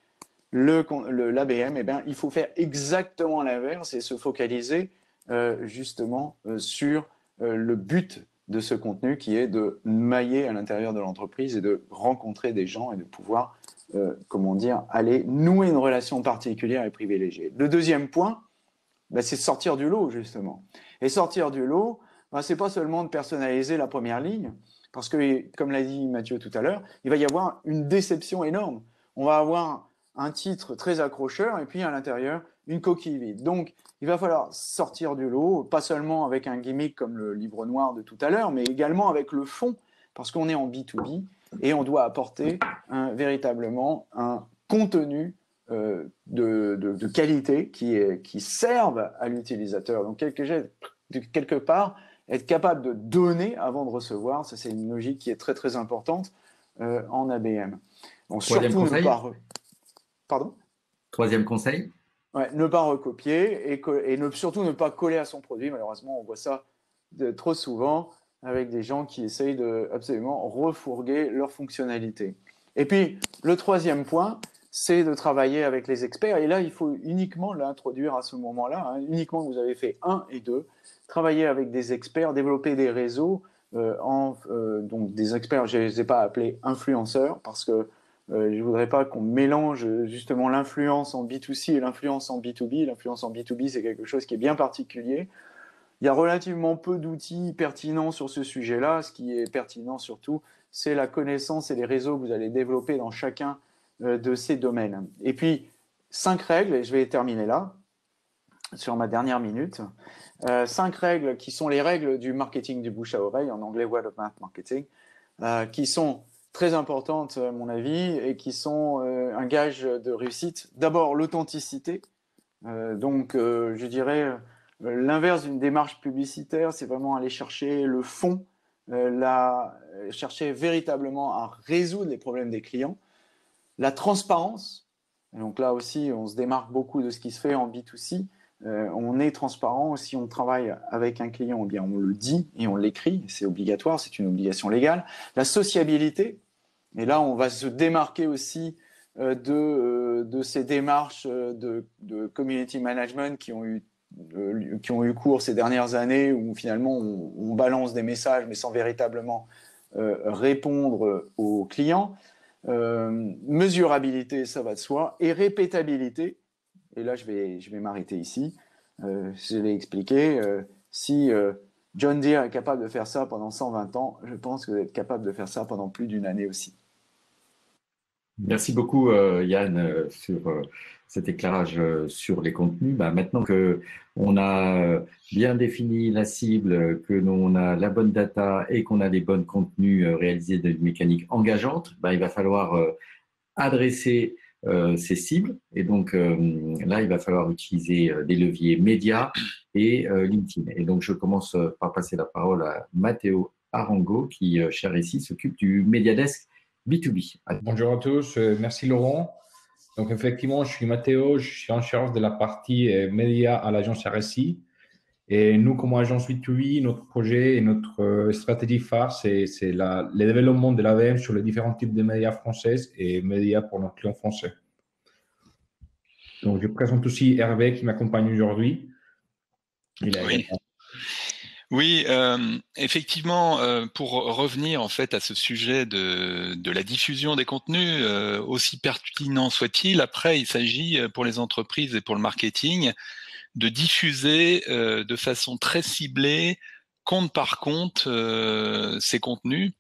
l'ABM, eh bien, il faut faire exactement l'inverse et se focaliser justement sur le but de ce contenu qui est de mailler à l'intérieur de l'entreprise et de rencontrer des gens et de pouvoir, aller nouer une relation particulière et privilégiée. Le deuxième point, c'est sortir du lot justement. Et sortir du lot, c'est pas seulement de personnaliser la première ligne, parce que, comme l'a dit Mathieu tout à l'heure, il va y avoir une déception énorme. On va avoir un titre très accrocheur et puis à l'intérieur, une coquille vide. Donc, il va falloir sortir du lot, pas seulement avec un gimmick comme le livre noir de tout à l'heure, mais également avec le fond, parce qu'on est en B2B et on doit apporter véritablement un contenu de qualité qui serve à l'utilisateur. Donc, quelque part, être capable de donner avant de recevoir, ça c'est une logique qui est très très importante en ABM. Donc, surtout ne pas... Pardon ? Troisième conseil ? Ouais, ne pas recopier et surtout ne pas coller à son produit. Malheureusement, on voit ça trop souvent avec des gens qui essayent de absolument refourguer leurs fonctionnalités. Et puis, le troisième point, c'est de travailler avec les experts. Et là, il faut uniquement l'introduire à ce moment-là, uniquement que vous avez fait 1 et 2. Travailler avec des experts, développer des réseaux, donc des experts, je ne les ai pas appelés influenceurs parce que je ne voudrais pas qu'on mélange justement l'influence en B2C et l'influence en B2B. L'influence en B2B, c'est quelque chose qui est bien particulier. Il y a relativement peu d'outils pertinents sur ce sujet-là. Ce qui est pertinent surtout, c'est la connaissance et les réseaux que vous allez développer dans chacun de ces domaines. Et puis, 5 règles, et je vais terminer là, sur ma dernière minute. 5 règles qui sont les règles du marketing du bouche à oreille, en anglais word of mouth marketing, qui sont très importantes à mon avis et qui sont un gage de réussite. D'abord, l'authenticité. Je dirais l'inverse d'une démarche publicitaire, c'est vraiment aller chercher le fond, chercher véritablement à résoudre les problèmes des clients. La transparence. Et donc là aussi, on se démarque beaucoup de ce qui se fait en B2C. On est transparent. Si on travaille avec un client, eh bien on le dit et on l'écrit. C'est obligatoire, c'est une obligation légale. La sociabilité. Et là, on va se démarquer aussi de ces démarches de community management qui ont eu cours ces dernières années, où finalement on balance des messages mais sans véritablement répondre aux clients. Mesurabilité, ça va de soi, et répétabilité. Et là, je vais m'arrêter ici. Je l'ai expliqué. Si John Deere est capable de faire ça pendant 120 ans, je pense que vous êtes capable de faire ça pendant plus d'une année aussi. Merci beaucoup, Yann, sur cet éclairage sur les contenus. Maintenant que on a bien défini la cible, que l'on a la bonne data et qu'on a les bons contenus réalisés d'une mécanique engageante, il va falloir adresser ces cibles. Et donc là, il va falloir utiliser des leviers médias et LinkedIn. Et donc, je commence par passer la parole à Matteo Arango, qui, cher ici, s'occupe du Mediadesk B2B. Bonjour à tous, merci Laurent. Donc effectivement, je suis Matteo, je suis en charge de la partie média à l'agence RSI. Et nous, comme agence B2B, notre projet et notre stratégie phare, c'est le développement de l'AVM sur les différents types de médias français et médias pour nos clients français. Donc je présente aussi Hervé qui m'accompagne aujourd'hui. Oui, effectivement, pour revenir en fait à ce sujet de la diffusion des contenus, aussi pertinent soit-il, après il s'agit pour les entreprises et pour le marketing de diffuser de façon très ciblée, compte par compte, ces contenus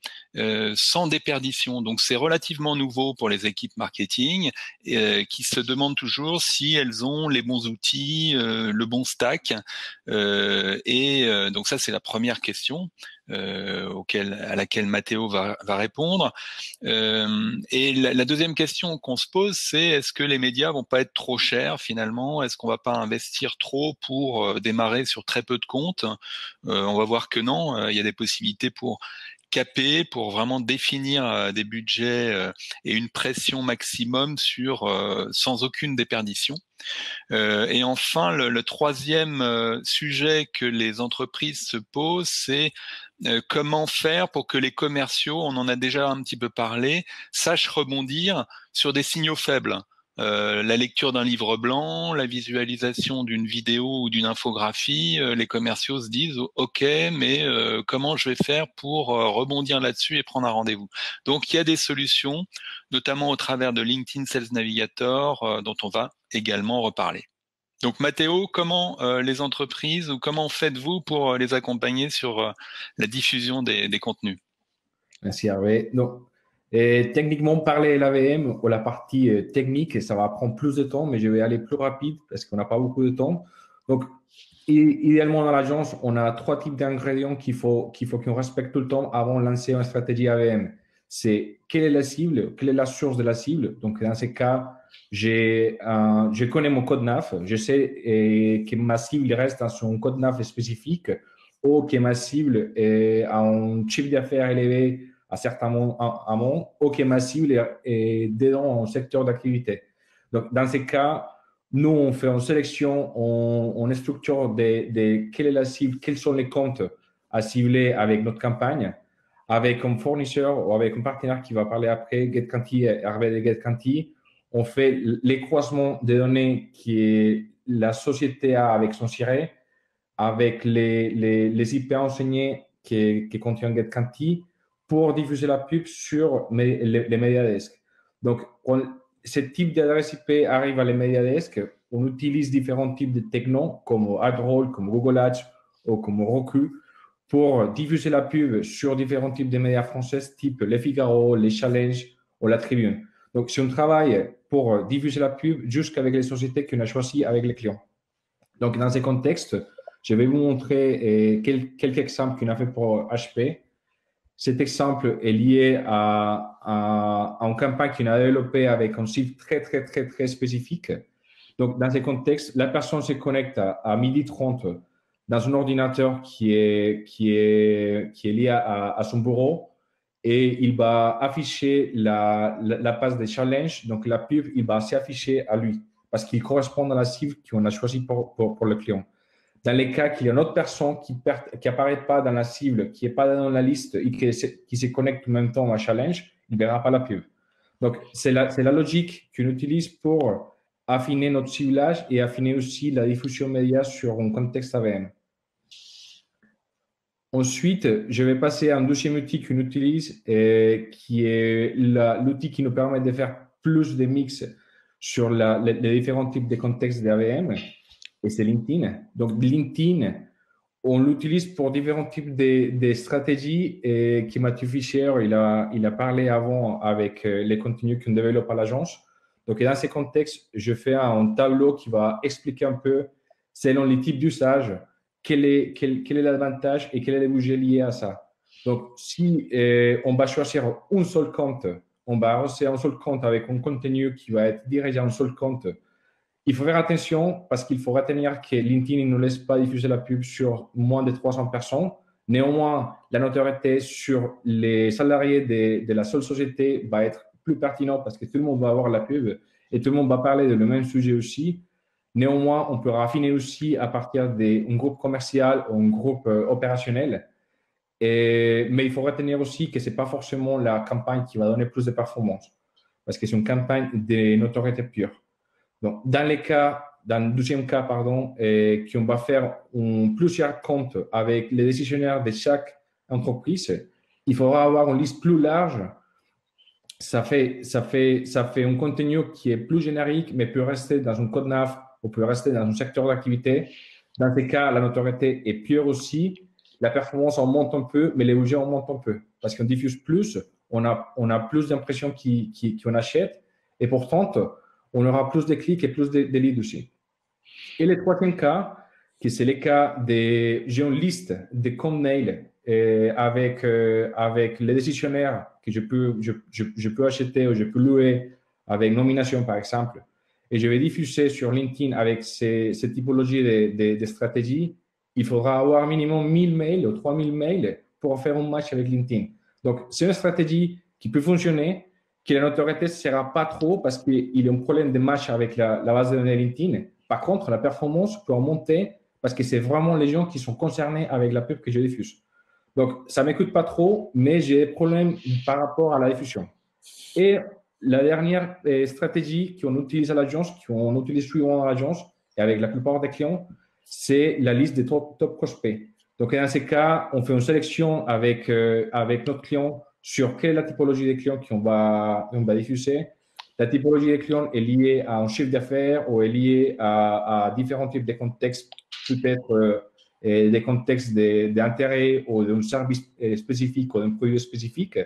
sans déperdition. Donc c'est relativement nouveau pour les équipes marketing qui se demandent toujours si elles ont les bons outils, le bon stack. Donc ça c'est la première question à laquelle Matteo va répondre. Et la deuxième question qu'on se pose, c'est est-ce que les médias vont pas être trop chers finalement? Est-ce qu'on va pas investir trop pour démarrer sur très peu de comptes? On va voir que non. Il y a des possibilités pour caper, pour vraiment définir des budgets et une pression maximum sur sans aucune déperdition. Et enfin, le troisième sujet que les entreprises se posent, c'est comment faire pour que les commerciaux, on en a déjà un petit peu parlé, sachent rebondir sur des signaux faibles. La lecture d'un livre blanc, la visualisation d'une vidéo ou d'une infographie, les commerciaux se disent « Ok, mais comment je vais faire pour rebondir là-dessus et prendre un rendez-vous ?» Donc, il y a des solutions, notamment au travers de LinkedIn Sales Navigator, dont on va également reparler. Donc, Matteo, comment les entreprises ou comment faites-vous pour les accompagner sur la diffusion des contenus? Merci Hervé. Donc, techniquement, parler l'AVM ou la partie technique, ça va prendre plus de temps, mais je vais aller plus rapide parce qu'on n'a pas beaucoup de temps. Donc, idéalement, dans l'agence, on a 3 types d'ingrédients qu'il faut qu'on respecte tout le temps avant de lancer une stratégie AVM. C'est quelle est la cible, quelle est la source de la cible. Donc, dans ces cas, je connais mon code NAF, je sais que ma cible reste dans son code NAF spécifique ou que ma cible a un chiffre d'affaires élevé à certains moments, ou que ma cible est dedans un secteur d'activité. Donc, dans ces cas, nous, on fait une sélection, on structure quelle est la cible, quels sont les comptes à cibler avec notre campagne, avec un fournisseur ou avec un partenaire qui va parler après, GetQuanti, Hervé de GetQuanti. On fait les croisements des données que la société a avec son SIRE, avec les IP enseignés qui contiennent GetQuanti pour diffuser la pub sur les Mediadesk. Donc, ce type d'adresse IP arrive à les Mediadesk. On utilise différents types de technos comme AdRoll, comme Google Ads ou comme Roku pour diffuser la pub sur différents types de médias français, type Les Figaro, Les Challenges ou La Tribune. Donc, c'est un travail pour diffuser la pub jusqu'avec les sociétés qu'on a choisies avec les clients. Donc, dans ces contextes, je vais vous montrer quelques exemples qu'on a fait pour HP. Cet exemple est lié à une campagne qu'on a développée avec un site très spécifique. Donc, dans ces contextes, la personne se connecte à 12h30 dans un ordinateur qui est lié à son bureau et il va afficher la page de challenge. Donc, la pub, il va s'afficher à lui parce qu'il correspond à la cible qu'on a choisie pour le client. Dans les cas qu'il y a une autre personne qui n'apparaît pas dans la cible, qui n'est pas dans la liste et qui se connecte en même temps à challenge, il ne verra pas la pub. Donc, c'est la logique qu'on utilise pour affiner notre ciblage et affiner aussi la diffusion média sur un contexte AVM. Ensuite, je vais passer à un deuxième outil qu'on utilise qui est l'outil qui nous permet de faire plus de mix sur les différents types de contextes d'AVM et c'est LinkedIn. Donc, LinkedIn, on l'utilise pour différents types de stratégies et qui Mathieu Fischer, il a parlé avant avec les contenus qu'on développe à l'agence. Donc, dans ces contextes, je fais un tableau qui va expliquer un peu, selon les types d'usage, quel est l'avantage et quel est le budget lié à ça. Donc, si on va choisir un seul compte, on va lancer un seul compte avec un contenu qui va être dirigé à un seul compte. Il faut faire attention parce qu'il faut retenir que LinkedIn ne laisse pas diffuser la pub sur moins de 300 personnes. Néanmoins, la notoriété sur les salariés de la seule société va être plus pertinente parce que tout le monde va avoir la pub et tout le monde va parler de le même sujet aussi. Néanmoins, on peut raffiner aussi à partir d'un groupe commercial ou un groupe opérationnel. Mais il faut retenir aussi que ce n'est pas forcément la campagne qui va donner plus de performance parce que c'est une campagne de notoriété pure. Donc, dans le deuxième cas, qu'on va faire plusieurs comptes avec les décisionnaires de chaque entreprise, il faudra avoir une liste plus large. Ça fait un contenu qui est plus générique, mais peut rester dans un code NAV ou peut rester dans un secteur d'activité. Dans ces cas, la notoriété est pure aussi. La performance en monte un peu, mais les budgets en montent un peu. Parce qu'on diffuse plus, on a plus d'impressions qu'on achète. Et pourtant, on aura plus de clics et plus de leads aussi. Et le troisième cas, c'est le cas j'ai une liste de comptes mail avec les décisionnaires que je peux acheter ou je peux louer avec nomination, par exemple. Et je vais diffuser sur LinkedIn avec ces typologies de stratégies. Il faudra avoir minimum 1000 mails ou 3000 mails pour faire un match avec LinkedIn. Donc, c'est une stratégie qui peut fonctionner, que la notoriété ne sera pas trop parce qu'il y a un problème de match avec la base de données LinkedIn. Par contre, la performance peut monter parce que c'est vraiment les gens qui sont concernés avec la pub que je diffuse. Donc, ça ne m'écoute pas trop, mais j'ai des problèmes par rapport à la diffusion. Et la dernière stratégie qu'on utilise à l'agence, qu'on utilise souvent à l'agence et avec la plupart des clients, c'est la liste des top prospects. Donc, dans ces cas, on fait une sélection avec notre client sur quelle est la typologie des clients qu'on va diffuser. La typologie des clients est liée à un chiffre d'affaires ou est liée à différents types de contextes, peut-être des contextes d'intérêt ou d'un service spécifique ou d'un produit spécifique.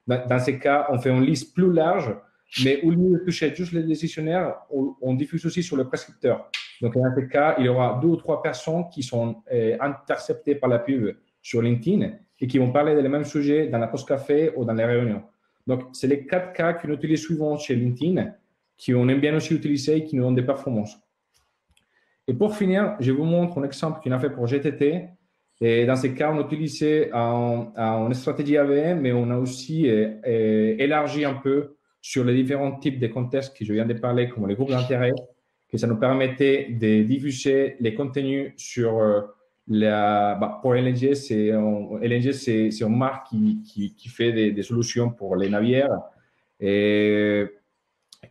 Dans ces cas, on fait une liste plus large, mais au lieu de toucher juste les décisionnaires, on diffuse aussi sur le prescripteur. Donc, dans ces cas, il y aura 2 ou 3 personnes qui sont interceptées par la pub sur LinkedIn et qui vont parler des mêmes sujets dans la pause café ou dans les réunions. Donc, c'est les 4 cas qu'on utilise souvent chez LinkedIn, qu'on aime bien aussi utiliser et qui nous donnent des performances. Et pour finir, je vous montre un exemple qu'on a fait pour GTT. Et dans ces cas, on utilisait une stratégie AVM, mais on a aussi élargi un peu sur les différents types de contextes que je viens de parler, comme les groupes d'intérêt, que ça nous permettait de diffuser les contenus sur pour LNG, c'est une marque qui fait des solutions pour les navires. Et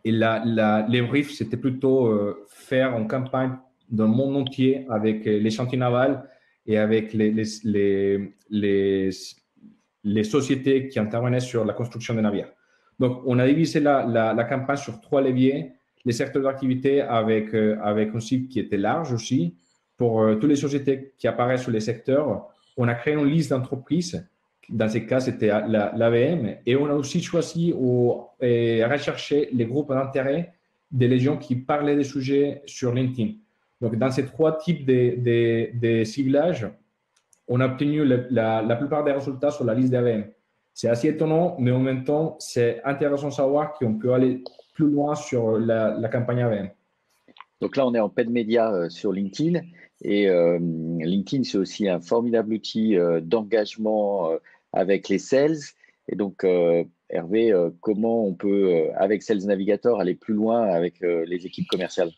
les briefs, c'était plutôt faire une campagne dans le monde entier avec les chantiers navals et avec les sociétés qui intervenaient sur la construction des navires. Donc, on a divisé la campagne sur 3 leviers. Les secteurs d'activité avec un site qui était large aussi. Pour toutes les sociétés qui apparaissent sur les secteurs, on a créé une liste d'entreprises. Dans ces cas, c'était l'AVM. Et on a aussi choisi et recherché les groupes d'intérêt des gens qui parlaient des sujets sur LinkedIn. Donc, dans ces 3 types de ciblages, on a obtenu la plupart des résultats sur la liste d'AVM. C'est assez étonnant, mais en même temps, c'est intéressant de savoir qu'on peut aller plus loin sur la campagne AVM. Donc là, on est en paid média sur LinkedIn. Et LinkedIn, c'est aussi un formidable outil d'engagement avec les sales. Et donc, Hervé, comment on peut, avec Sales Navigator, aller plus loin avec les équipes commerciales?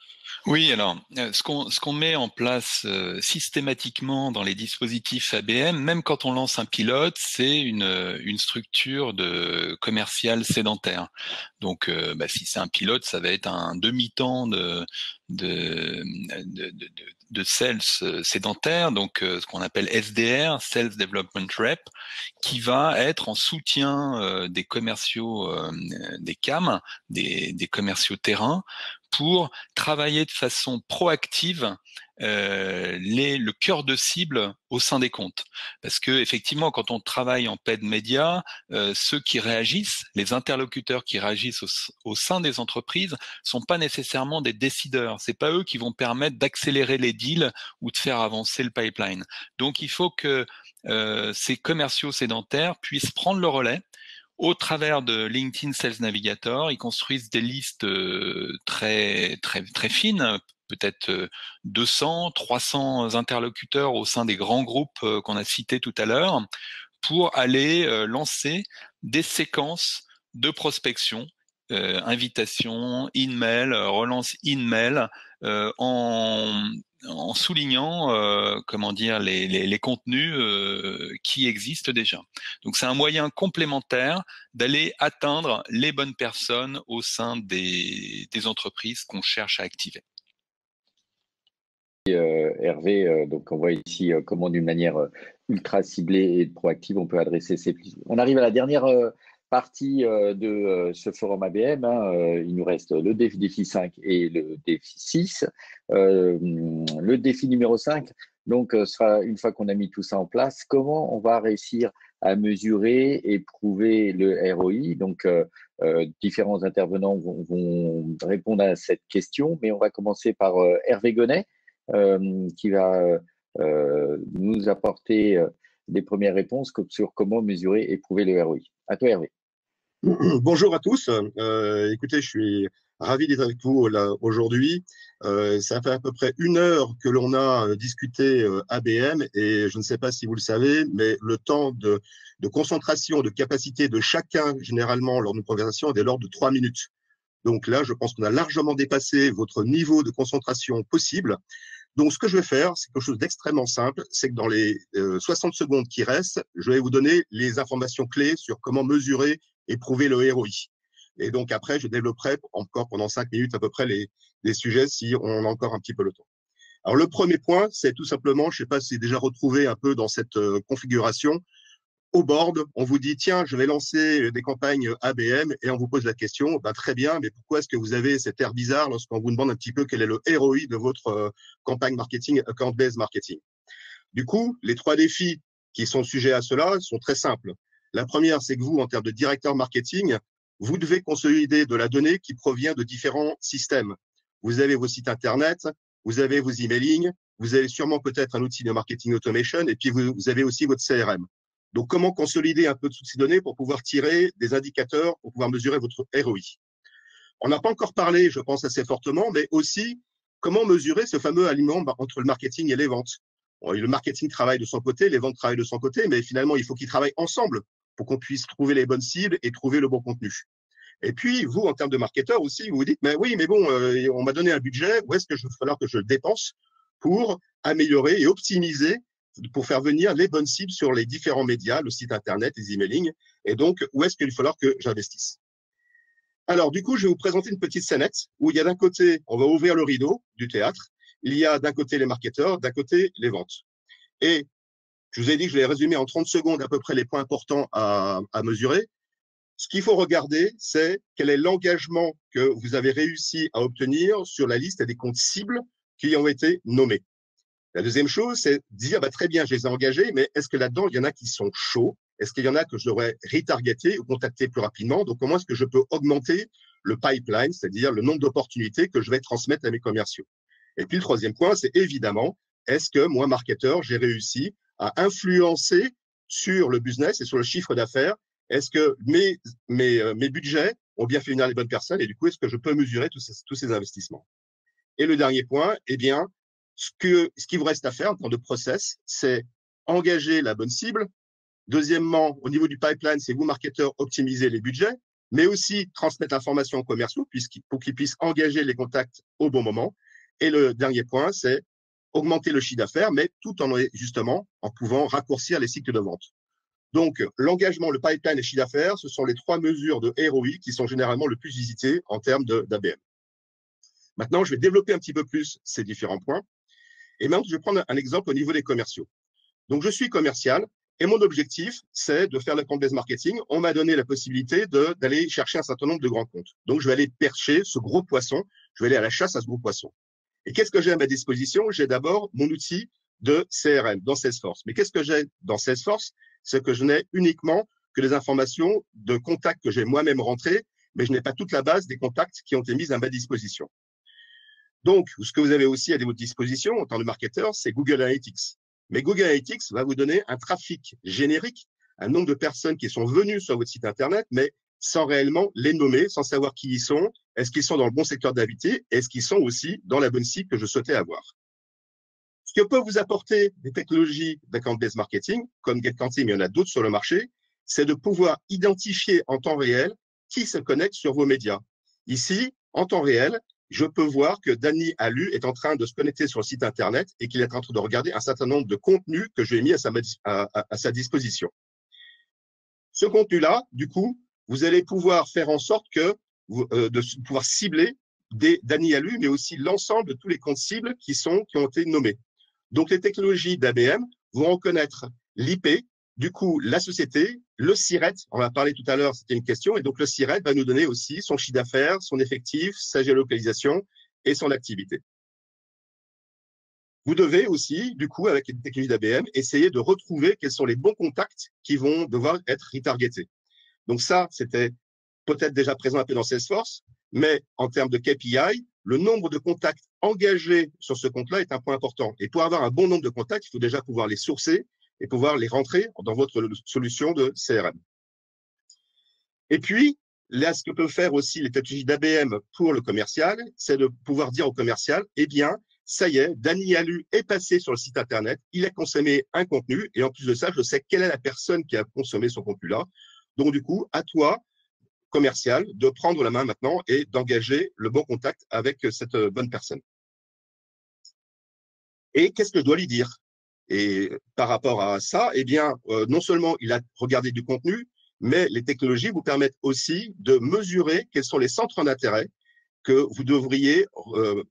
Oui, alors, ce qu'on met en place systématiquement dans les dispositifs ABM, même quand on lance un pilote, c'est une structure de commercial sédentaire. Donc, si c'est un pilote, ça va être un demi-temps de sales sédentaire, donc ce qu'on appelle SDR, Sales Development Rep, qui va être en soutien des commerciaux, des CAM, des commerciaux terrain, pour travailler de façon proactive le cœur de cible au sein des comptes. Parce que effectivement, quand on travaille en paid média, ceux qui réagissent, les interlocuteurs qui réagissent au sein des entreprises, sont pas nécessairement des décideurs. C'est pas eux qui vont permettre d'accélérer les deals ou de faire avancer le pipeline. Donc, il faut que ces commerciaux sédentaires puissent prendre le relais. Au travers de LinkedIn Sales Navigator, ils construisent des listes très fines, peut-être 200, 300 interlocuteurs au sein des grands groupes qu'on a cités tout à l'heure, pour aller lancer des séquences de prospection, invitation, in-mail, relance in-mail, en soulignant comment dire les contenus qui existent déjà. Donc c'est un moyen complémentaire d'aller atteindre les bonnes personnes au sein des entreprises qu'on cherche à activer. Hervé, donc on voit ici comment d'une manière ultra ciblée et proactive on peut adresser ces... On arrive à la dernière partie de ce forum ABM, il nous reste le défi 5 et le défi 6. Le défi numéro 5, donc, sera une fois qu'on a mis tout ça en place, comment on va réussir à mesurer et prouver le ROI. Donc, différents intervenants vont répondre à cette question, mais on va commencer par Hervé Gonnet, qui va nous apporter des premières réponses sur comment mesurer et prouver le ROI. À toi, Hervé. Bonjour à tous. Écoutez, je suis ravi d'être avec vous là aujourd'hui. Ça fait à peu près 1 heure que l'on a discuté ABM et je ne sais pas si vous le savez, mais le temps de concentration, de capacité de chacun, généralement, lors d'une conversation, est de l'ordre de 3 minutes. Donc là, je pense qu'on a largement dépassé votre niveau de concentration possible. Donc, ce que je vais faire, c'est quelque chose d'extrêmement simple, c'est que dans les 60 secondes qui restent, je vais vous donner les informations clés sur comment mesurer et prouver le ROI. Et donc, après, je développerai encore pendant 5 minutes à peu près les sujets si on a encore un petit peu le temps. Alors, le premier point, c'est tout simplement, je ne sais pas si c'est déjà retrouvé un peu dans cette configuration, au board, on vous dit, tiens, je vais lancer des campagnes ABM et on vous pose la question, bah, très bien, mais pourquoi est-ce que vous avez cet air bizarre lorsqu'on vous demande un petit peu quel est le ROI de votre campagne marketing, account-based marketing? Du coup, les 3 défis qui sont sujets à cela sont très simples. La première, c'est que vous, en termes de directeur marketing, vous devez consolider de la donnée qui provient de différents systèmes. Vous avez vos sites Internet, vous avez vos emailing, vous avez sûrement peut-être un outil de marketing automation et puis vous avez aussi votre CRM. Donc, comment consolider un peu toutes ces données pour pouvoir tirer des indicateurs, pour pouvoir mesurer votre ROI? On n'a pas encore parlé, je pense assez fortement, mais aussi comment mesurer ce fameux aliment entre le marketing et les ventes. Bon, le marketing travaille de son côté, les ventes travaillent de son côté, mais finalement, il faut qu'ils travaillent ensemble pour qu'on puisse trouver les bonnes cibles et trouver le bon contenu. Et puis, vous, en termes de marketeur aussi, vous vous dites, mais oui, mais bon, on m'a donné un budget, où est-ce que il va falloir que je le dépense pour améliorer et optimiser, pour faire venir les bonnes cibles sur les différents médias, le site Internet, les emailing, et donc, où est-ce qu'il va falloir que j'investisse? Alors, du coup, je vais vous présenter une petite scénette où il y a d'un côté, on va ouvrir le rideau du théâtre, il y a d'un côté les marketeurs, d'un côté les ventes. Et je vous ai dit que je vais résumer en 30 secondes à peu près les points importants à mesurer. Ce qu'il faut regarder, c'est quel est l'engagement que vous avez réussi à obtenir sur la liste des comptes cibles qui ont été nommés. La deuxième chose, c'est dire, bah, très bien, je les ai engagés, mais est-ce que là-dedans, il y en a qui sont chauds? Est-ce qu'il y en a que je devrais retargeter ou contacter plus rapidement? Donc, comment est-ce que je peux augmenter le pipeline, c'est-à-dire le nombre d'opportunités que je vais transmettre à mes commerciaux? Et puis, le troisième point, c'est évidemment, est-ce que moi, marketeur, j'ai réussi à influencer sur le business et sur le chiffre d'affaires? Est-ce que mes budgets ont bien fait venir les bonnes personnes? Et du coup, est-ce que je peux mesurer tous ces investissements? Et le dernier point, eh bien, ce qui vous reste à faire en termes de process, c'est engager la bonne cible. Deuxièmement, au niveau du pipeline, c'est vous, marketeurs, optimiser les budgets, mais aussi transmettre l'information aux commerciaux pour qu'ils puissent engager les contacts au bon moment. Et le dernier point, c'est augmenter le chiffre d'affaires, mais tout justement en pouvant raccourcir les cycles de vente. Donc, l'engagement, le pipeline et le chiffre d'affaires, ce sont les 3 mesures de ROI qui sont généralement le plus visitées en termes d'ABM. Maintenant, je vais développer un petit peu plus ces différents points. Et maintenant, je vais prendre un exemple au niveau des commerciaux. Donc, je suis commercial et mon objectif, c'est de faire le account-based marketing. On m'a donné la possibilité d'aller chercher un certain nombre de grands comptes. Donc, je vais aller percher ce gros poisson je vais aller à la chasse à ce gros poisson. Et qu'est-ce que j'ai à ma disposition? J'ai d'abord mon outil de CRM dans Salesforce. Mais qu'est-ce que j'ai dans Salesforce? C'est que je n'ai uniquement que les informations de contacts que j'ai moi-même rentrés, mais je n'ai pas toute la base des contacts qui ont été mis à ma disposition. Donc, ce que vous avez aussi à votre disposition en tant que marketeur, c'est Google Analytics. Mais Google Analytics va vous donner un trafic générique, un nombre de personnes qui sont venues sur votre site Internet, mais sans réellement les nommer, sans savoir qui ils sont, est-ce qu'ils sont dans le bon secteur d'activité, est-ce qu'ils sont aussi dans la bonne cible que je souhaitais avoir. Ce que peut vous apporter des technologies d'account-based marketing, comme GetCounting, mais il y en a d'autres sur le marché, c'est de pouvoir identifier en temps réel qui se connecte sur vos médias. Ici, en temps réel, je peux voir que Danny Alu est en train de se connecter sur le site Internet et qu'il est en train de regarder un certain nombre de contenus que je lui ai mis à sa disposition. Ce contenu-là, du coup, vous allez pouvoir faire en sorte de pouvoir cibler Danny Alu, mais aussi l'ensemble de tous les comptes cibles qui ont été nommés. Donc, les technologies d'ABM vont reconnaître l'IP, du coup, la société, le SIRET, on en a parlé tout à l'heure, c'était une question, et donc le SIRET va nous donner aussi son chiffre d'affaires, son effectif, sa géolocalisation et son activité. Vous devez aussi, du coup, avec les technologies d'ABM, essayer de retrouver quels sont les bons contacts qui vont devoir être retargetés. Donc ça, c'était peut-être déjà présent un peu dans Salesforce, mais en termes de KPI, le nombre de contacts engagés sur ce compte-là est un point important. Et pour avoir un bon nombre de contacts, il faut déjà pouvoir les sourcer et pouvoir les rentrer dans votre solution de CRM. Et puis, là, ce que peuvent faire aussi les technologies d'ABM pour le commercial, c'est de pouvoir dire au commercial, eh bien, ça y est, Danny Alu est passé sur le site Internet, il a consommé un contenu, et en plus de ça, je sais quelle est la personne qui a consommé son contenu-là. Donc, du coup, à toi, commercial, de prendre la main maintenant et d'engager le bon contact avec cette bonne personne. Et qu'est-ce que je dois lui dire? Et par rapport à ça, eh bien, non seulement il a regardé du contenu, mais les technologies vous permettent aussi de mesurer quels sont les centres d'intérêt que vous devriez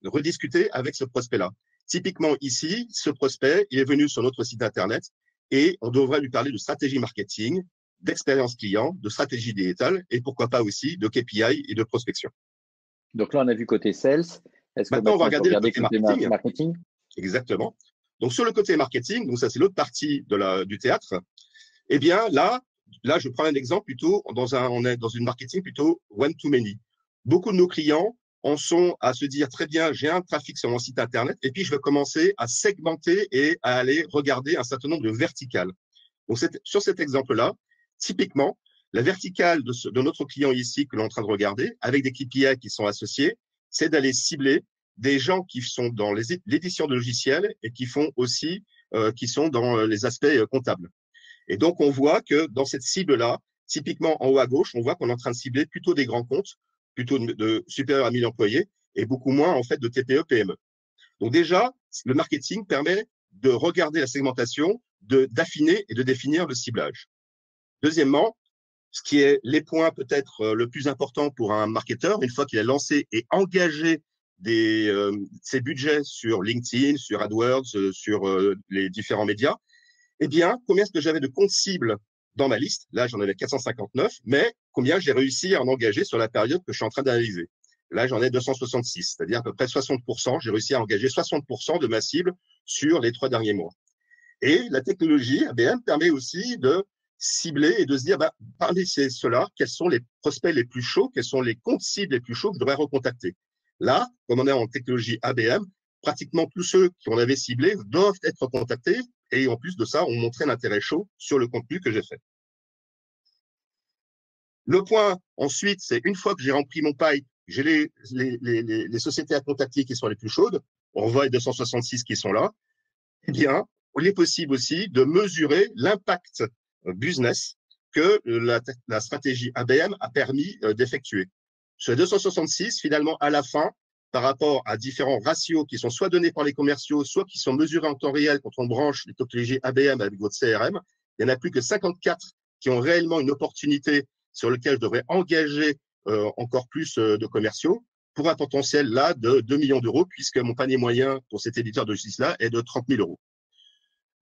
rediscuter avec ce prospect-là. Typiquement ici, ce prospect, il est venu sur notre site Internet et on devrait lui parler de stratégie marketing, d'expérience client, de stratégie digitale et pourquoi pas aussi de KPI et de prospection. Donc là, on a vu côté sales. Est-ce que maintenant, on va regarder le côté marketing? Exactement. Donc, sur le côté marketing, donc ça, c'est l'autre partie du théâtre. Eh bien, là, je prends un exemple plutôt on est dans une marketing plutôt one-to-many. Beaucoup de nos clients en sont à se dire, très bien, j'ai un trafic sur mon site Internet et puis je vais commencer à segmenter et à aller regarder un certain nombre de verticales. Donc, sur cet exemple-là, typiquement, la verticale de notre client ici que l'on est en train de regarder, avec des KPI qui sont associés, c'est d'aller cibler des gens qui sont dans l'édition de logiciels et qui font aussi, qui sont dans les aspects comptables. Et donc, on voit que dans cette cible-là, typiquement en haut à gauche, on voit qu'on est en train de cibler plutôt des grands comptes, plutôt de supérieurs à 1000 employés et beaucoup moins, en fait, de TPE, PME. Donc déjà, le marketing permet de regarder la segmentation, d'affiner et de définir le ciblage. Deuxièmement, ce qui est les points peut-être le plus important pour un marketeur, une fois qu'il a lancé et engagé ses budgets sur LinkedIn, sur AdWords, sur les différents médias, eh bien, combien est-ce que j'avais de comptes cibles dans ma liste? Là, j'en avais 459, mais combien j'ai réussi à en engager sur la période que je suis en train d'analyser? Là, j'en ai 266, c'est-à-dire à peu près 60%. J'ai réussi à engager 60% de ma cible sur les 3 derniers mois. Et la technologie ABM permet aussi de cibler et de se dire, parmi ceux-là, quels sont les prospects les plus chauds, quels sont les comptes cibles les plus chauds que je devrais recontacter. Là, comme on est en technologie ABM, pratiquement tous ceux qu'on avait ciblés doivent être contactés et en plus de ça, on montrait l'intérêt chaud sur le contenu que j'ai fait. Le point ensuite, c'est une fois que j'ai rempli mon pipe, j'ai les sociétés à contacter qui sont les plus chaudes, on voit les 266 qui sont là, eh bien, il est possible aussi de mesurer l'impact business que la stratégie ABM a permis d'effectuer. Sur les 266, finalement, à la fin, par rapport à différents ratios qui sont soit donnés par les commerciaux, soit qui sont mesurés en temps réel quand on branche les technologies ABM avec votre CRM, il n'y en a plus que 54 qui ont réellement une opportunité sur laquelle je devrais engager encore plus de commerciaux pour un potentiel là de 2 millions d'euros, puisque mon panier moyen pour cet éditeur de logiciel-là est de 30 000 euros.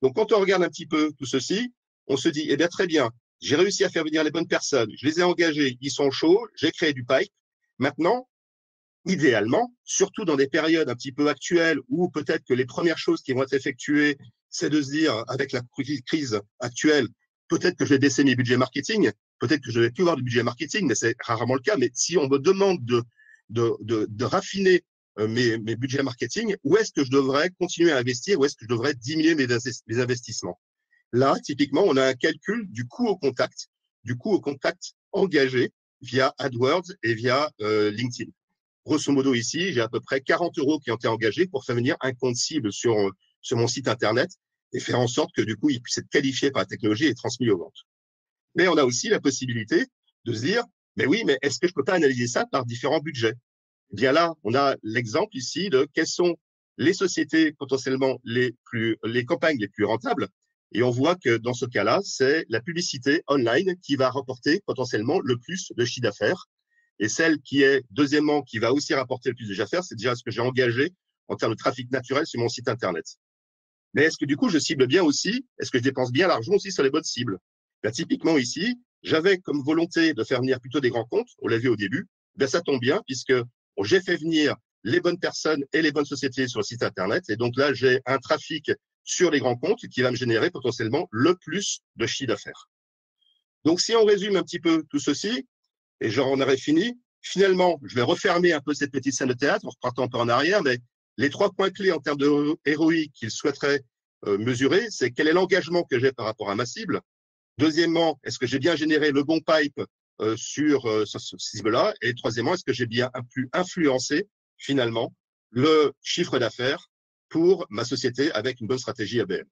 Donc, quand on regarde un petit peu tout ceci, on se dit, eh bien, très bien, j'ai réussi à faire venir les bonnes personnes, je les ai engagés, ils sont chauds, j'ai créé du pipe. Maintenant, idéalement, surtout dans des périodes un petit peu actuelles où peut-être que les premières choses qui vont être effectuées, c'est de se dire, avec la crise actuelle, peut-être que je vais baisser mes budgets marketing, peut-être que je vais plus avoir de budget marketing, mais c'est rarement le cas. Mais si on me demande de raffiner mes budgets marketing, où est-ce que je devrais continuer à investir, où est-ce que je devrais diminuer mes investissements? Là, typiquement, on a un calcul du coût au contact engagé via AdWords et via LinkedIn. Grosso modo, ici, j'ai à peu près 40 € qui ont été engagés pour faire venir un compte cible sur mon site Internet et faire en sorte que, du coup, il puisse être qualifié par la technologie et transmis aux ventes. Mais on a aussi la possibilité de se dire, mais oui, mais est-ce que je peux pas analyser ça par différents budgets? Eh bien là, on a l'exemple ici de quelles sont les sociétés potentiellement les campagnes les plus rentables. Et on voit que dans ce cas-là, c'est la publicité online qui va rapporter potentiellement le plus de chiffre d'affaires. Et celle qui est, deuxièmement, qui va aussi rapporter le plus de chiffre d'affaires, c'est déjà ce que j'ai engagé en termes de trafic naturel sur mon site Internet. Mais est-ce que du coup, je cible bien aussi, est-ce que je dépense bien l'argent aussi sur les bonnes cibles? Bien, typiquement ici, j'avais comme volonté de faire venir plutôt des grands comptes, on l'a vu au début. Bien, ça tombe bien puisque j'ai fait venir les bonnes personnes et les bonnes sociétés sur le site Internet. Et donc là, j'ai un trafic sur les grands comptes qui va me générer potentiellement le plus de chiffre d'affaires. Donc, si on résume un petit peu tout ceci, et j'en aurais fini, finalement, je vais refermer un peu cette petite scène de théâtre en repartant un peu en arrière, mais les 3 points clés en termes de ROI qu'il souhaiterait mesurer, c'est quel est l'engagement que j'ai par rapport à ma cible. Deuxièmement, est-ce que j'ai bien généré le bon pipe sur ce cible-là? Et troisièmement, est-ce que j'ai bien pu influencer finalement le chiffre d'affaires pour ma société avec une bonne stratégie ABM?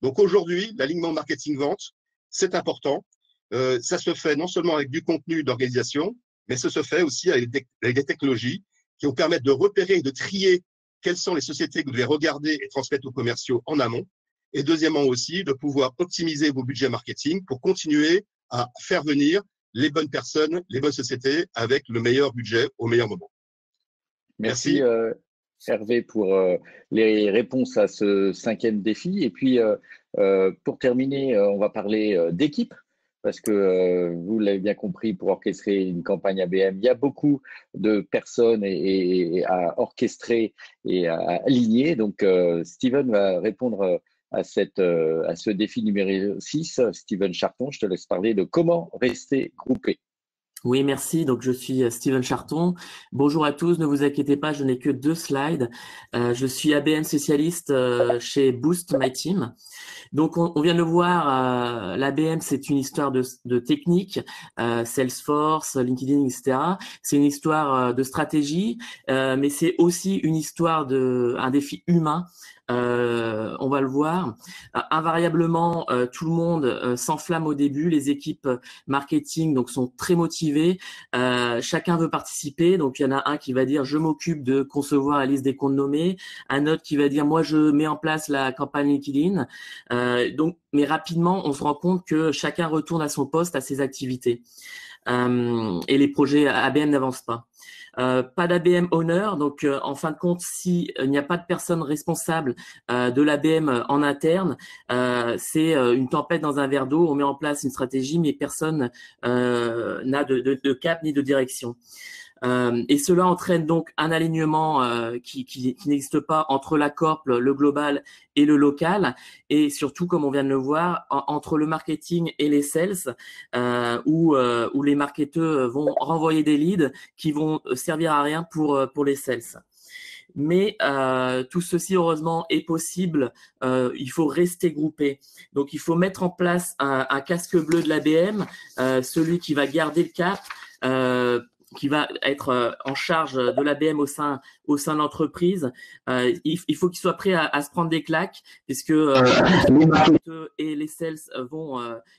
Donc aujourd'hui, l'alignement marketing-vente, c'est important. Ça se fait non seulement avec du contenu d'organisation, mais ça se fait aussi avec des technologies qui vont permettre de repérer et de trier quelles sont les sociétés que vous devez regarder et transmettre aux commerciaux en amont. Et deuxièmement aussi, de pouvoir optimiser vos budgets marketing pour continuer à faire venir les bonnes personnes, les bonnes sociétés avec le meilleur budget au meilleur moment. Merci. Hervé, pour les réponses à ce 5e défi. Et puis, pour terminer, on va parler d'équipe. Parce que vous l'avez bien compris, pour orchestrer une campagne ABM, il y a beaucoup de personnes et à orchestrer et à aligner. Donc, Steven va répondre à ce défi numéro 6. Steven Charton, je te laisse parler de comment rester groupé. Oui, merci. Donc, je suis Steven Charton. Bonjour à tous. Ne vous inquiétez pas, je n'ai que 2 slides. Je suis ABM spécialiste chez Boost My Team. Donc, on vient de le voir, l'ABM, c'est une histoire de technique, Salesforce, LinkedIn, etc. C'est une histoire de stratégie, mais c'est aussi une histoire un défi humain. On va le voir. Invariablement, tout le monde s'enflamme au début. Les équipes marketing donc sont très motivées. Chacun veut participer. Donc, il y en a un qui va dire « je m'occupe de concevoir la liste des comptes nommés », un autre qui va dire « moi, je mets en place la campagne LinkedIn ». Mais rapidement, on se rend compte que chacun retourne à son poste, à ses activités. Et les projets ABM n'avancent pas. Pas d'ABM owner, donc en fin de compte, s'il n'y a pas de personne responsable de l'ABM en interne, c'est une tempête dans un verre d'eau. On met en place une stratégie, mais personne n'a de cap ni de direction. Et cela entraîne donc un alignement qui n'existe pas entre la corp, le global et le local, et surtout, comme on vient de le voir, entre le marketing et les sales, où les marketeurs vont renvoyer des leads qui vont servir à rien pour les sales. Mais tout ceci, heureusement, est possible. Il faut rester groupé. Donc, il faut mettre en place un casque bleu de l'ABM, celui qui va garder le cap, qui va être en charge de l'ABM au sein de l'entreprise. Il faut qu'il soit prêt à se prendre des claques, puisque les marketeurs et les sales vont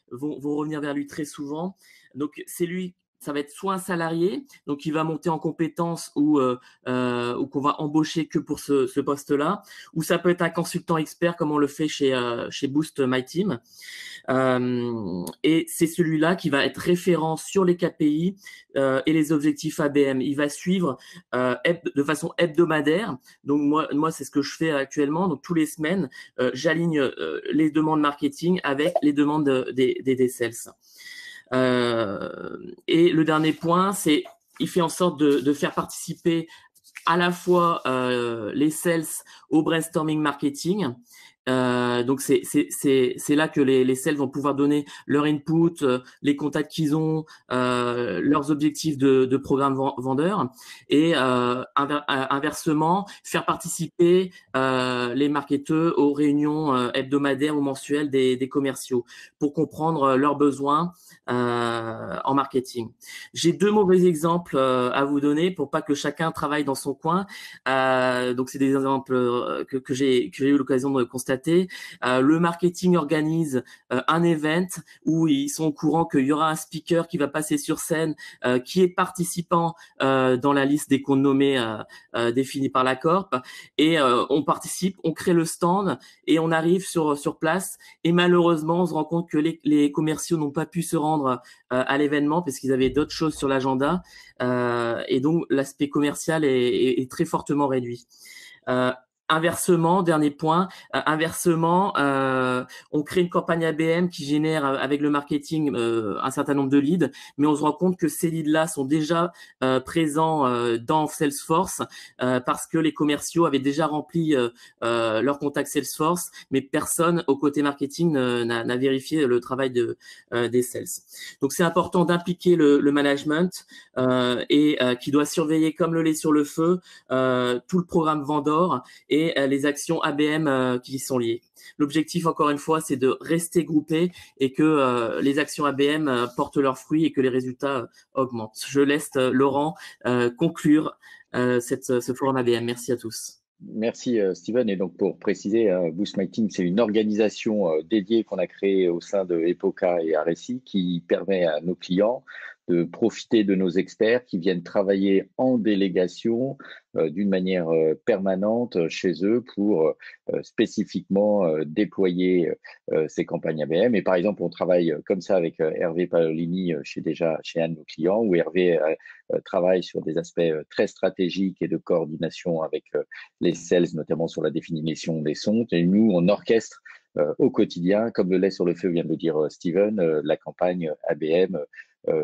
revenir vers lui très souvent. Donc, c'est lui. Ça va être soit un salarié, donc il va monter en compétences ou qu'on va embaucher que pour ce poste-là, ou ça peut être un consultant expert comme on le fait chez Boost My Team. Et c'est celui-là qui va être référent sur les KPI et les objectifs ABM. Il va suivre de façon hebdomadaire. Donc moi c'est ce que je fais actuellement. Donc tous les semaines, j'aligne les demandes marketing avec les demandes des sales. Et le dernier point, c'est il fait en sorte de faire participer à la fois les sales au brainstorming marketing. Donc c'est là que les sales vont pouvoir donner leur input, les contacts qu'ils ont, leurs objectifs de programme vendeur, et inversement faire participer les marketeurs aux réunions hebdomadaires ou mensuelles des commerciaux pour comprendre leurs besoins en marketing. J'ai 2 mauvais exemples à vous donner pour pas que chacun travaille dans son coin. Donc c'est des exemples que j'ai eu l'occasion de constater. Le marketing organise un event où ils sont au courant qu'il y aura un speaker qui va passer sur scène, qui est participant dans la liste des comptes nommés définis par la Corp, et on participe, on crée le stand et on arrive sur place, et malheureusement on se rend compte que les commerciaux n'ont pas pu se rendre à l'événement parce qu'ils avaient d'autres choses sur l'agenda, et donc l'aspect commercial est très fortement réduit. Inversement, dernier point, on crée une campagne ABM qui génère avec le marketing un certain nombre de leads, mais on se rend compte que ces leads-là sont déjà présents dans Salesforce parce que les commerciaux avaient déjà rempli leur contact Salesforce, mais personne au côté marketing n'a vérifié le travail des sales. Donc c'est important d'impliquer le management et qui doit surveiller comme le lait sur le feu tout le programme vendor et les actions ABM qui y sont liées. L'objectif, encore une fois, c'est de rester groupé et que les actions ABM portent leurs fruits et que les résultats augmentent. Je laisse Laurent conclure ce forum ABM. Merci à tous. Merci Steven. Et donc pour préciser, Boost My Team, c'est une organisation dédiée qu'on a créée au sein de Epoca et RSI qui permet à nos clients de profiter de nos experts qui viennent travailler en délégation d'une manière permanente chez eux pour spécifiquement déployer ces campagnes ABM. Et par exemple, on travaille comme ça avec Hervé Paolini chez un de nos clients, où Hervé travaille sur des aspects très stratégiques et de coordination avec les sales, notamment sur la définition des sons. Et nous, on orchestre au quotidien, comme le lait sur le feu vient de le dire Steven, la campagne ABM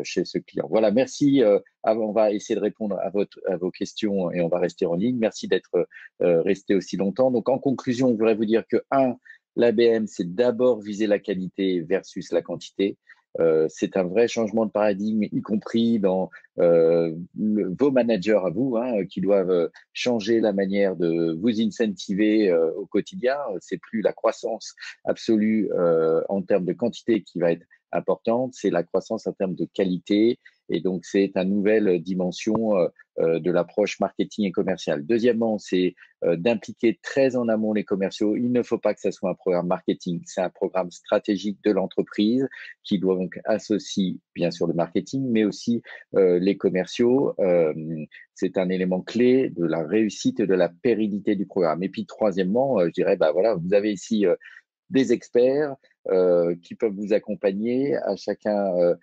chez ce client. Voilà, merci. On va essayer de répondre à vos questions et on va rester en ligne. Merci d'être resté aussi longtemps. Donc, en conclusion, on voudrait vous dire que, l'ABM, c'est d'abord viser la qualité versus la quantité. C'est un vrai changement de paradigme, y compris dans vos managers à vous, qui doivent changer la manière de vous incentiver au quotidien. C'est plus la croissance absolue en termes de quantité qui va être importante, c'est la croissance en termes de qualité. Et donc, c'est une nouvelle dimension de l'approche marketing et commerciale. Deuxièmement, c'est d'impliquer très en amont les commerciaux. Il ne faut pas que ce soit un programme marketing, c'est un programme stratégique de l'entreprise qui doit donc associer bien sûr le marketing, mais aussi les commerciaux. C'est un élément clé de la réussite et de la pérennité du programme. Et puis, troisièmement, je dirais, voilà, vous avez ici des experts qui peuvent vous accompagner à chacun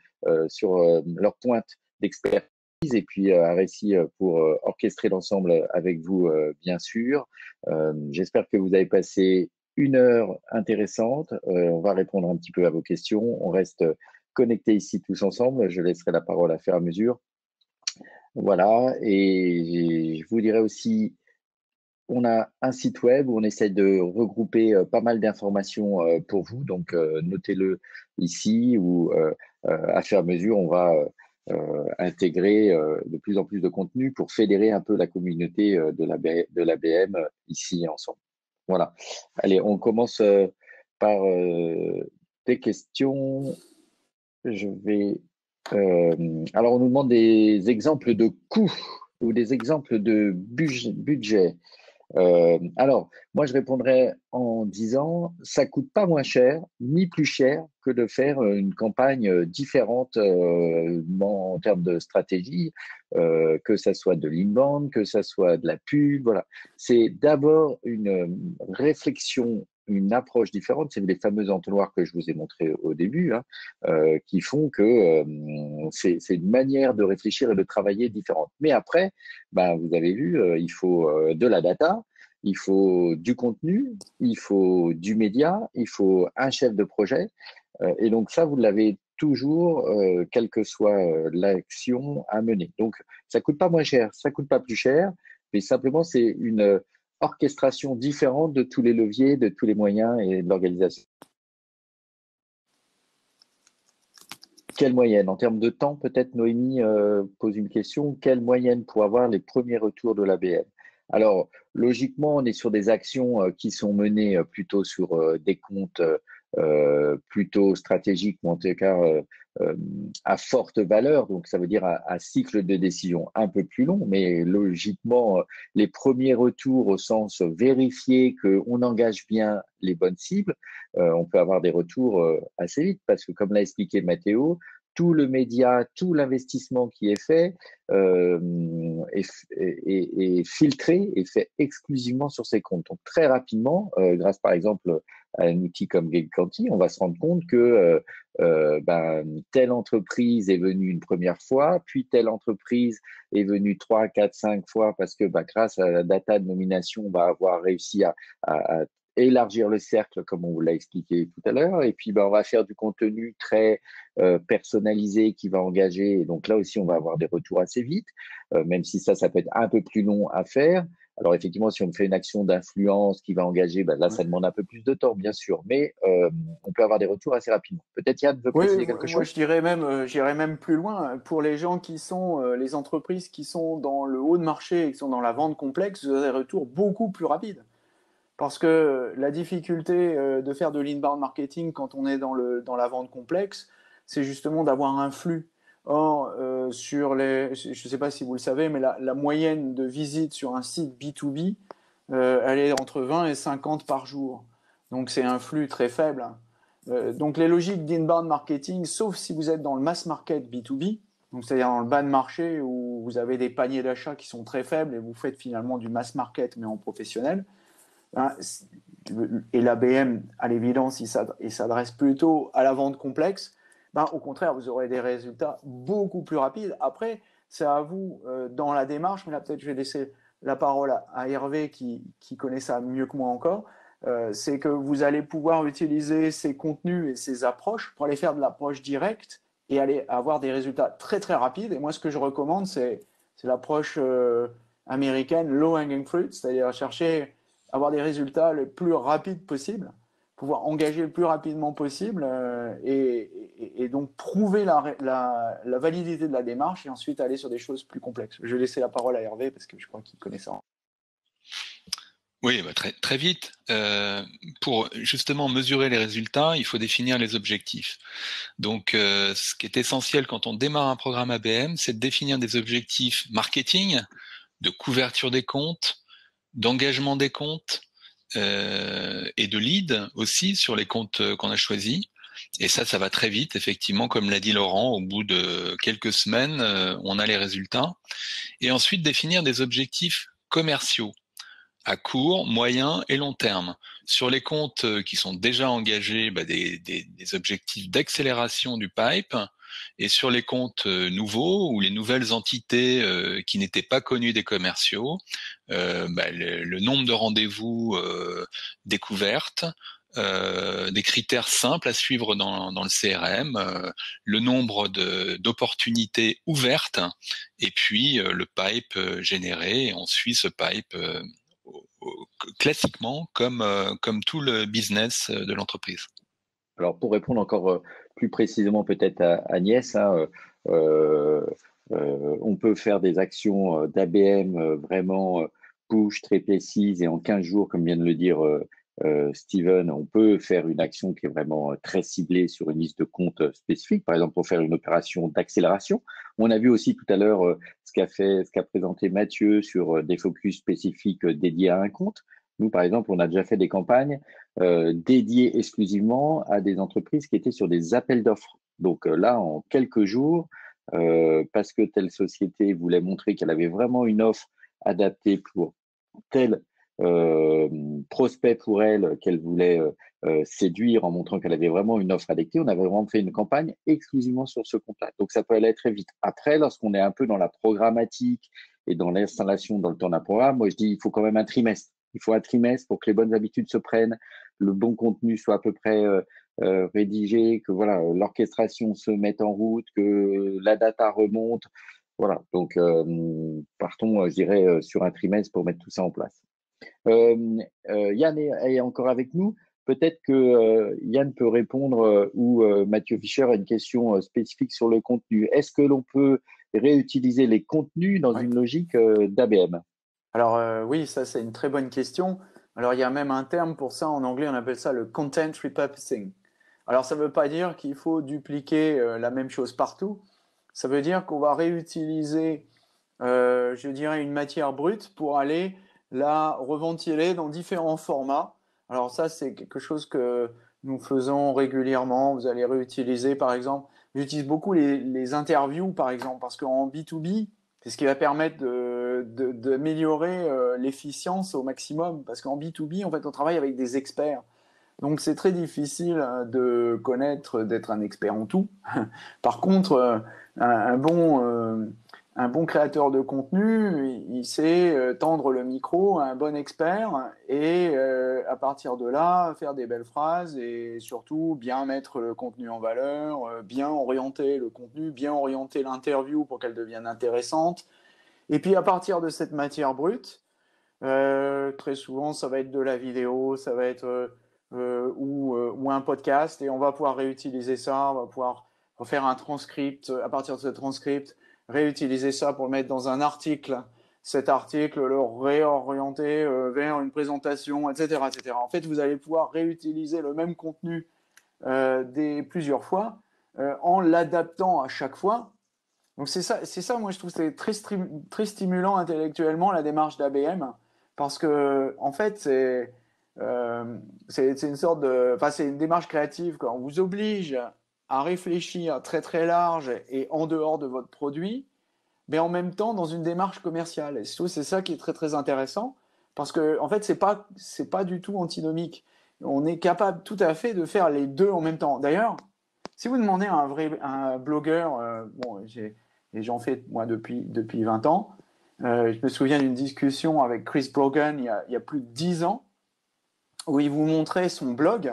sur leur pointe d'expertise, et puis un récit pour orchestrer l'ensemble avec vous, bien sûr. J'espère que vous avez passé une heure intéressante. On va répondre un petit peu à vos questions. On reste connectés ici tous ensemble. Je laisserai la parole à fur et à mesure. Voilà, et je vous dirais aussi, on a un site web où on essaie de regrouper pas mal d'informations pour vous. Donc, notez-le ici, où à fur et à mesure, on va intégrer de plus en plus de contenu pour fédérer un peu la communauté de l'ABM ici ensemble. Voilà. Allez, on commence par des questions. Alors, on nous demande des exemples de coûts ou des exemples de budget. Alors, moi, je répondrais en disant, ça coûte pas moins cher, ni plus cher que de faire une campagne différente en termes de stratégie, que ça soit de l'inbound, que ça soit de la pub. Voilà, c'est d'abord une réflexion, une approche différente. C'est les fameux entonnoirs que je vous ai montrés au début, qui font que c'est une manière de réfléchir et de travailler différente. Mais après, vous avez vu, il faut de la data, il faut du contenu, il faut du média, il faut un chef de projet. Et donc ça, vous l'avez toujours, quelle que soit l'action à mener. Donc, ça coûte pas moins cher, ça coûte pas plus cher, mais simplement, c'est une orchestration différente de tous les leviers, de tous les moyens et de l'organisation. Quelle moyenne? En termes de temps, peut-être Noémie pose une question. Quelle moyenne pour avoir les premiers retours de l'ABM? Alors, logiquement, on est sur des actions qui sont menées plutôt sur des comptes plutôt stratégiques, ou en tout cas à forte valeur. Donc, ça veut dire à cycle de décision un peu plus long, mais logiquement, les premiers retours au sens vérifier qu'on engage bien les bonnes cibles, on peut avoir des retours assez vite parce que, comme l'a expliqué Mathéo, tout le média, tout l'investissement qui est fait est filtré et fait exclusivement sur ces comptes. Donc, très rapidement, grâce par exemple à un outil comme GameQuanti, on va se rendre compte que telle entreprise est venue une première fois, puis telle entreprise est venue 3, 4, 5 fois parce que grâce à la data de nomination, on va avoir réussi à élargir le cercle, comme on vous l'a expliqué tout à l'heure, et puis on va faire du contenu très personnalisé qui va engager, et donc là aussi on va avoir des retours assez vite, même si ça peut être un peu plus long à faire. Alors effectivement, si on fait une action d'influence qui va engager, là ça demande un peu plus de temps, bien sûr, mais on peut avoir des retours assez rapidement. Peut-être Yann veut préciser quelque chose? Moi j'irais même plus loin. Pour les gens qui sont, les entreprises qui sont dans le haut de marché et qui sont dans la vente complexe, vous avez des retours beaucoup plus rapides. Parce que la difficulté de faire de l'inbound marketing quand on est dans la vente complexe, c'est justement d'avoir un flux. Or, je ne sais pas si vous le savez, mais la moyenne de visites sur un site B2B, elle est entre 20 et 50 par jour. Donc, c'est un flux très faible. Donc, les logiques d'inbound marketing, sauf si vous êtes dans le mass market B2B, donc c'est-à-dire dans le bas de marché où vous avez des paniers d'achat qui sont très faibles et vous faites finalement du mass market mais en professionnel, et l'ABM, à l'évidence, il s'adresse plutôt à la vente complexe, au contraire, vous aurez des résultats beaucoup plus rapides. Après, c'est à vous, dans la démarche, mais là peut-être je vais laisser la parole à Hervé qui connaît ça mieux que moi encore, c'est que vous allez pouvoir utiliser ces contenus et ces approches pour aller faire de l'approche directe et aller avoir des résultats très très rapides. Et moi, ce que je recommande, c'est l'approche américaine, low hanging fruit, c'est-à-dire chercher avoir des résultats le plus rapides possible, pouvoir engager le plus rapidement possible et donc prouver la validité de la démarche et ensuite aller sur des choses plus complexes. Je vais laisser la parole à Hervé parce que je crois qu'il connaît ça. Oui, très, très vite. Pour justement mesurer les résultats, il faut définir les objectifs. Donc, ce qui est essentiel quand on démarre un programme ABM, c'est de définir des objectifs marketing, de couverture des comptes, d'engagement des comptes et de lead aussi sur les comptes qu'on a choisis. Et ça va très vite, effectivement, comme l'a dit Laurent, au bout de quelques semaines, on a les résultats. Et ensuite, définir des objectifs commerciaux à court, moyen et long terme. Sur les comptes qui sont déjà engagés, des objectifs d'accélération du pipe, et sur les comptes nouveaux ou les nouvelles entités qui n'étaient pas connues des commerciaux, le nombre de rendez-vous découvertes, des critères simples à suivre dans le CRM, le nombre d'opportunités ouvertes, et puis le pipe généré, et on suit ce pipe classiquement comme tout le business de l'entreprise. Alors pour répondre encore plus précisément peut-être à Agnès, on peut faire des actions d'ABM vraiment push, très précises, et en 15 jours, comme vient de le dire Steven, on peut faire une action qui est vraiment très ciblée sur une liste de comptes spécifique, par exemple pour faire une opération d'accélération. On a vu aussi tout à l'heure ce qu'a présenté Mathieu sur des focus spécifiques dédiés à un compte. Nous, par exemple, on a déjà fait des campagnes dédiées exclusivement à des entreprises qui étaient sur des appels d'offres. Donc là, en quelques jours, parce que telle société voulait montrer qu'elle avait vraiment une offre adaptée pour tel prospect pour elle qu'elle voulait séduire en montrant qu'elle avait vraiment une offre adaptée, on avait vraiment fait une campagne exclusivement sur ce compte-là. Donc ça peut aller très vite. Après, lorsqu'on est un peu dans la programmatique et dans l'installation dans le temps d'un programme, moi je dis il faut quand même un trimestre. Il faut un trimestre pour que les bonnes habitudes se prennent, le bon contenu soit à peu près rédiger, que voilà, l'orchestration se mette en route, que la data remonte. Voilà, donc partons, je dirais, sur un trimestre pour mettre tout ça en place. Yann est encore avec nous. Peut-être que Yann peut répondre ou Mathieu Fischer à une question spécifique sur le contenu. Est-ce que l'on peut réutiliser les contenus dans une logique d'ABM? Alors oui, ça c'est une très bonne question. Alors il y a même un terme pour ça, en anglais on appelle ça le content repurposing. Alors ça ne veut pas dire qu'il faut dupliquer la même chose partout. Ça veut dire qu'on va réutiliser, je dirais, une matière brute pour aller la reventiler dans différents formats. Alors ça c'est quelque chose que nous faisons régulièrement. Vous allez réutiliser par exemple, j'utilise beaucoup les interviews par exemple, parce qu'en B2B, c'est ce qui va permettre d'améliorer l'efficience au maximum. Parce qu'en B2B, en fait, on travaille avec des experts. Donc, c'est très difficile de connaître, d'être un expert en tout. Par contre, un bon créateur de contenu, il sait tendre le micro à un bon expert et à partir de là, faire des belles phrases et surtout bien mettre le contenu en valeur, bien orienter le contenu, bien orienter l'interview pour qu'elle devienne intéressante. Et puis à partir de cette matière brute, très souvent ça va être de la vidéo, ça va être ou un podcast et on va pouvoir réutiliser ça, on va pouvoir refaire un transcript à partir de ce transcript, réutiliser ça pour le mettre dans un article, cet article, le réorienter vers une présentation, etc., etc. En fait, vous allez pouvoir réutiliser le même contenu plusieurs fois en l'adaptant à chaque fois. Donc c'est ça, moi je trouve que c'est très stimulant intellectuellement la démarche d'ABM parce que en fait c'est une sorte de, enfin c'est une démarche créative quoi. On vous oblige à réfléchir très très large et en dehors de votre produit, mais en même temps dans une démarche commerciale. Et je trouve que c'est ça qui est très très intéressant parce que en fait c'est pas du tout antinomique. On est capable tout à fait de faire les deux en même temps. D'ailleurs, si vous demandez à un blogueur, et j'en fais moi depuis 20 ans, je me souviens d'une discussion avec Chris Brogan il y a plus de 10 ans, où il vous montrait son blog,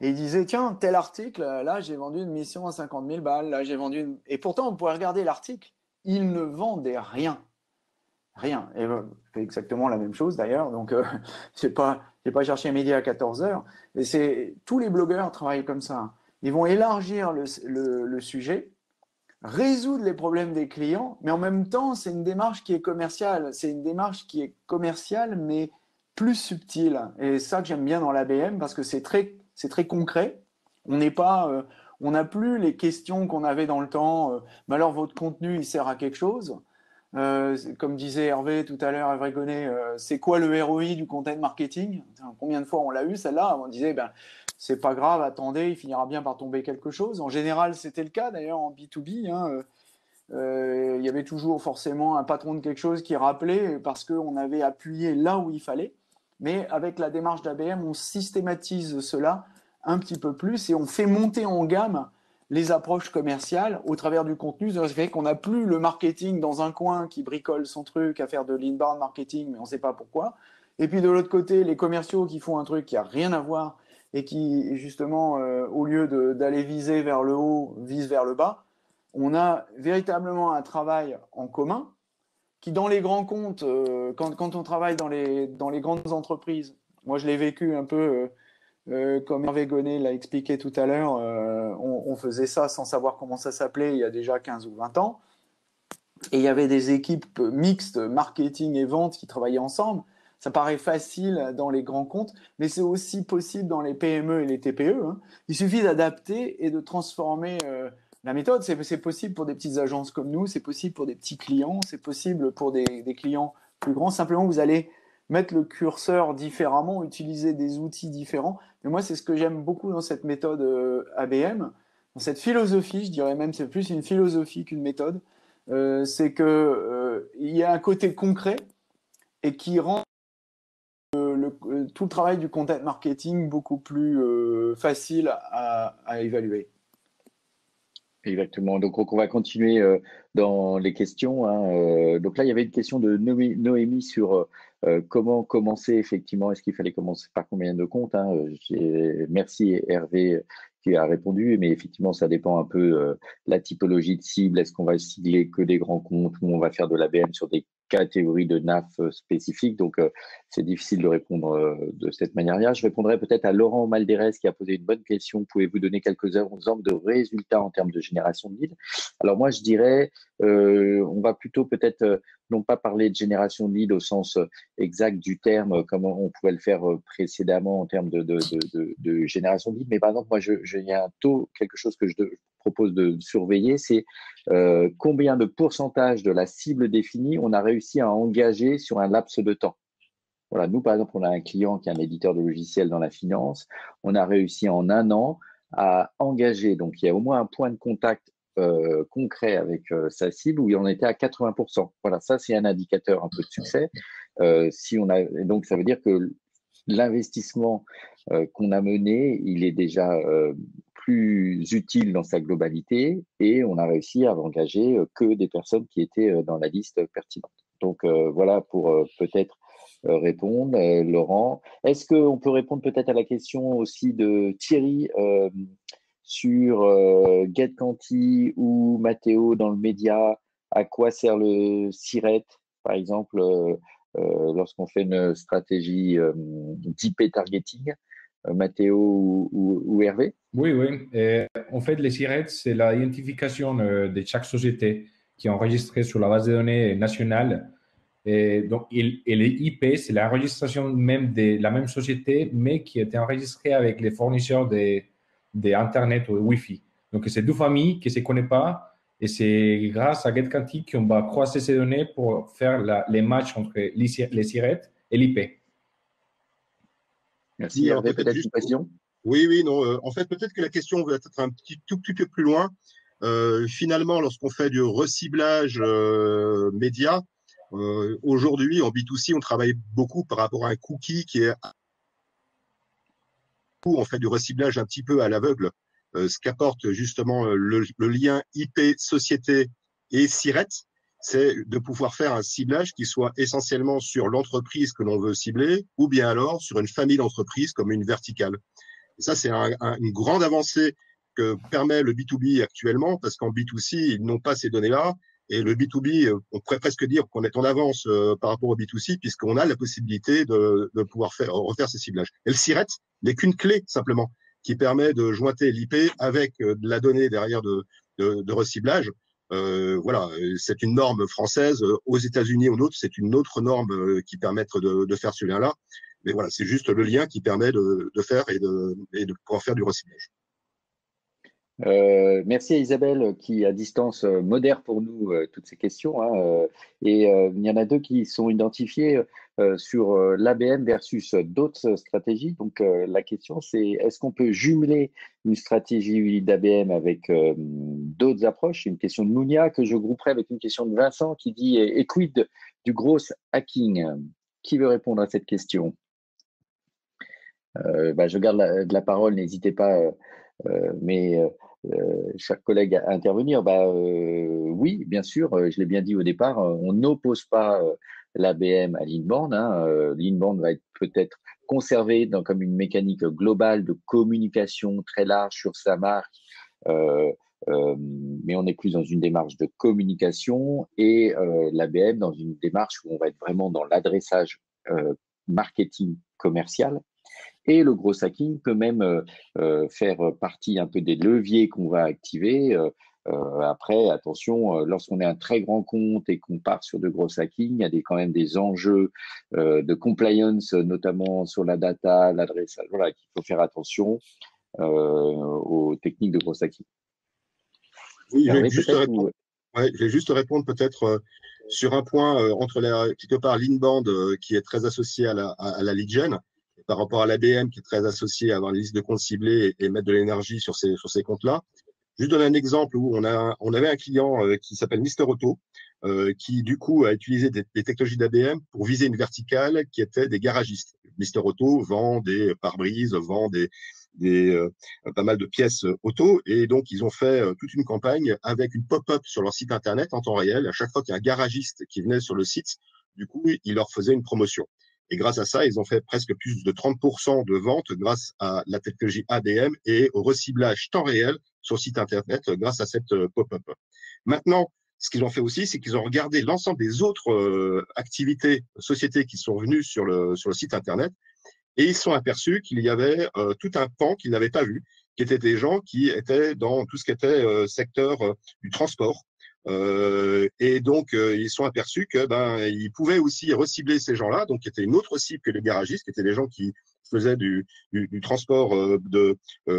et il disait, tiens, tel article, là j'ai vendu une mission à 50 000 balles, là j'ai vendu une... Et pourtant, vous pouvez regarder l'article, il ne vendait rien. Rien. Et je fais exactement la même chose d'ailleurs, donc je n'ai pas cherché midi à 14 heures. Et tous les blogueurs travaillent comme ça. Ils vont élargir le sujet, résoudre les problèmes des clients, mais en même temps, c'est une démarche qui est commerciale. C'est une démarche qui est commerciale, mais plus subtile. Et ça que j'aime bien dans l'ABM, parce que c'est très concret. On n'a plus les questions qu'on avait dans le temps. Mais alors, votre contenu, il sert à quelque chose. Comme disait Hervé tout à l'heure, Hervé Gonnet, c'est quoi le ROI du content marketing? Combien de fois on l'a eu celle-là? On disait, c'est pas grave, attendez, il finira bien par tomber quelque chose. En général, c'était le cas d'ailleurs en B2B. Il y avait toujours forcément un patron de quelque chose qui rappelait parce qu'on avait appuyé là où il fallait. Mais avec la démarche d'ABM, on systématise cela un petit peu plus et on fait monter en gamme les approches commerciales au travers du contenu. Ça fait qu'on n'a plus le marketing dans un coin qui bricole son truc à faire de l'inbound marketing, mais on ne sait pas pourquoi. Et puis de l'autre côté, les commerciaux qui font un truc qui n'a rien à voir et qui, justement, au lieu d'aller viser vers le haut, visent vers le bas. On a véritablement un travail en commun qui, dans les grands comptes, quand on travaille dans les grandes entreprises, moi je l'ai vécu un peu... comme Hervé Gonnet l'a expliqué tout à l'heure, on faisait ça sans savoir comment ça s'appelait il y a déjà 15 ou 20 ans. Et il y avait des équipes mixtes, marketing et vente, qui travaillaient ensemble. Ça paraît facile dans les grands comptes, mais c'est aussi possible dans les PME et les TPE. Hein. Il suffit d'adapter et de transformer la méthode. C'est possible pour des petites agences comme nous, c'est possible pour des petits clients, c'est possible pour des clients plus grands. Simplement, vous allez mettre le curseur différemment, utiliser des outils différents. Mais moi, c'est ce que j'aime beaucoup dans cette méthode ABM, dans cette philosophie, je dirais même, c'est plus une philosophie qu'une méthode. C'est qu'il y a un côté concret et qui rend tout le travail du content marketing beaucoup plus facile à évaluer. Exactement. Donc, on va continuer dans les questions, hein. Donc là, il y avait une question de Noémie sur comment commencer effectivement. Est-ce qu'il fallait commencer par combien de comptes, hein. Merci Hervé qui a répondu, mais effectivement, ça dépend un peu la typologie de cible. Est-ce qu'on va cibler que des grands comptes ou on va faire de l'ABM sur des catégories de NAF spécifiques? Donc, c'est difficile de répondre de cette manière-là. Je répondrai peut-être à Laurent Malderès qui a posé une bonne question. Pouvez-vous donner quelques exemples de résultats en termes de génération de leads? Alors moi, je dirais, on va plutôt peut-être non pas parler de génération de leads au sens exact du terme, comme on pouvait le faire précédemment en termes de génération de leads, mais par exemple, moi, il y a un taux, quelque chose que je propose de surveiller, c'est combien de pourcentage de la cible définie on a réussi à engager sur un laps de temps. Voilà, nous, par exemple, on a un client qui est un éditeur de logiciels dans la finance. On a réussi en 1 an à engager, donc il y a au moins un point de contact concret avec sa cible où il en était à 80%. Voilà, ça, c'est un indicateur un peu de succès. Donc, ça veut dire que l'investissement qu'on a mené, il est déjà plus utile dans sa globalité et on a réussi à engager que des personnes qui étaient dans la liste pertinente. Donc, voilà pour peut-être répondre. Laurent, est-ce qu'on peut répondre peut-être à la question aussi de Thierry sur GetQuanti ou Mathéo dans le média? À quoi sert le SIRET, par exemple, lorsqu'on fait une stratégie d'IP targeting? Mathéo ou Hervé? Oui, oui. En fait, les SIRET, c'est l'identification de chaque société qui est enregistrée sur la base de données nationale. Et donc, et les IP, c'est l'enregistration même de la même société, mais qui était enregistrée avec les fournisseurs d'Internet ou de Wi-Fi. Donc, c'est deux familles qui ne se connaissent pas. Et c'est grâce à GetQuanti qu'on va croiser ces données pour faire les matchs entre les SIRET et l'IP. Merci. Hervé, peut-être une question? Oui, non. En fait, peut-être que la question va être un tout petit peu plus loin. Finalement, lorsqu'on fait du reciblage média, aujourd'hui, en B2C, on travaille beaucoup par rapport à un cookie qui est… On fait du reciblage un petit peu à l'aveugle, ce qu'apporte justement le lien IP société et SIRET, c'est de pouvoir faire un ciblage qui soit essentiellement sur l'entreprise que l'on veut cibler ou bien alors sur une famille d'entreprises comme une verticale. Et ça, c'est une grande avancée que permet le B2B actuellement parce qu'en B2C, ils n'ont pas ces données-là. Et le B2B, on pourrait presque dire qu'on est en avance par rapport au B2C puisqu'on a la possibilité de pouvoir refaire ces ciblages. Et le SIRET n'est qu'une clé simplement qui permet de jointer l'IP avec de la donnée derrière de reciblage. Voilà, c'est une norme française. Aux États-Unis ou d'autres, c'est une autre norme qui permet de faire ce lien-là. Mais voilà, c'est juste le lien qui permet de faire et de pouvoir faire du reciblage. Merci à Isabelle qui, à distance, modère pour nous toutes ces questions, hein, et il y en a deux qui sont identifiées sur l'ABM versus d'autres stratégies. Donc, la question, c'est est-ce qu'on peut jumeler une stratégie d'ABM avec d'autres approches? Une question de Nounia que je grouperai avec une question de Vincent qui dit et quid du gros hacking? Qui veut répondre à cette question? Je garde la parole, n'hésitez pas, chers collègues, à intervenir. Oui, bien sûr, je l'ai bien dit au départ, on n'oppose pas l'ABM à l'inbound. L'inbound va être peut-être conservé comme une mécanique globale de communication très large sur sa marque, mais on est plus dans une démarche de communication et l'ABM dans une démarche où on va être vraiment dans l'adressage marketing commercial. Et le gros hacking peut même faire partie un peu des leviers qu'on va activer. Après, attention, lorsqu'on est un très grand compte et qu'on part sur de gros hacking, il y a quand même des enjeux de compliance, notamment sur la data, l'adressage. Voilà, qu'il faut faire attention aux techniques de gros hacking. Oui, je vais juste répondre peut-être sur un point entre quelque part l'inbound qui est très associé à la lead gen par rapport à l'ABM qui est très associé à avoir une liste de comptes ciblés et mettre de l'énergie sur ces comptes-là. Juste donner un exemple où on avait un client qui s'appelle Mister Auto qui du coup a utilisé des technologies d'ABM pour viser une verticale qui était des garagistes. Mister Auto vend des pare-brises, vend des pas mal de pièces auto. Et donc, ils ont fait toute une campagne avec une pop-up sur leur site internet en temps réel. À chaque fois qu'il y a un garagiste qui venait sur le site, du coup, ils leur faisaient une promotion. Et grâce à ça, ils ont fait presque plus de 30% de ventes grâce à la technologie ABM et au reciblage temps réel sur le site internet grâce à cette pop-up. Maintenant, ce qu'ils ont fait aussi, c'est qu'ils ont regardé l'ensemble des autres activités, sociétés qui sont venues sur le site internet et ils se sont aperçus qu'il y avait tout un pan qu'ils n'avaient pas vu, qui étaient des gens qui étaient dans tout ce qui était secteur du transport. Et donc, ils se sont aperçus que ils pouvaient aussi recibler ces gens-là, donc qui étaient une autre cible que les garagistes, qui étaient des gens qui faisaient du transport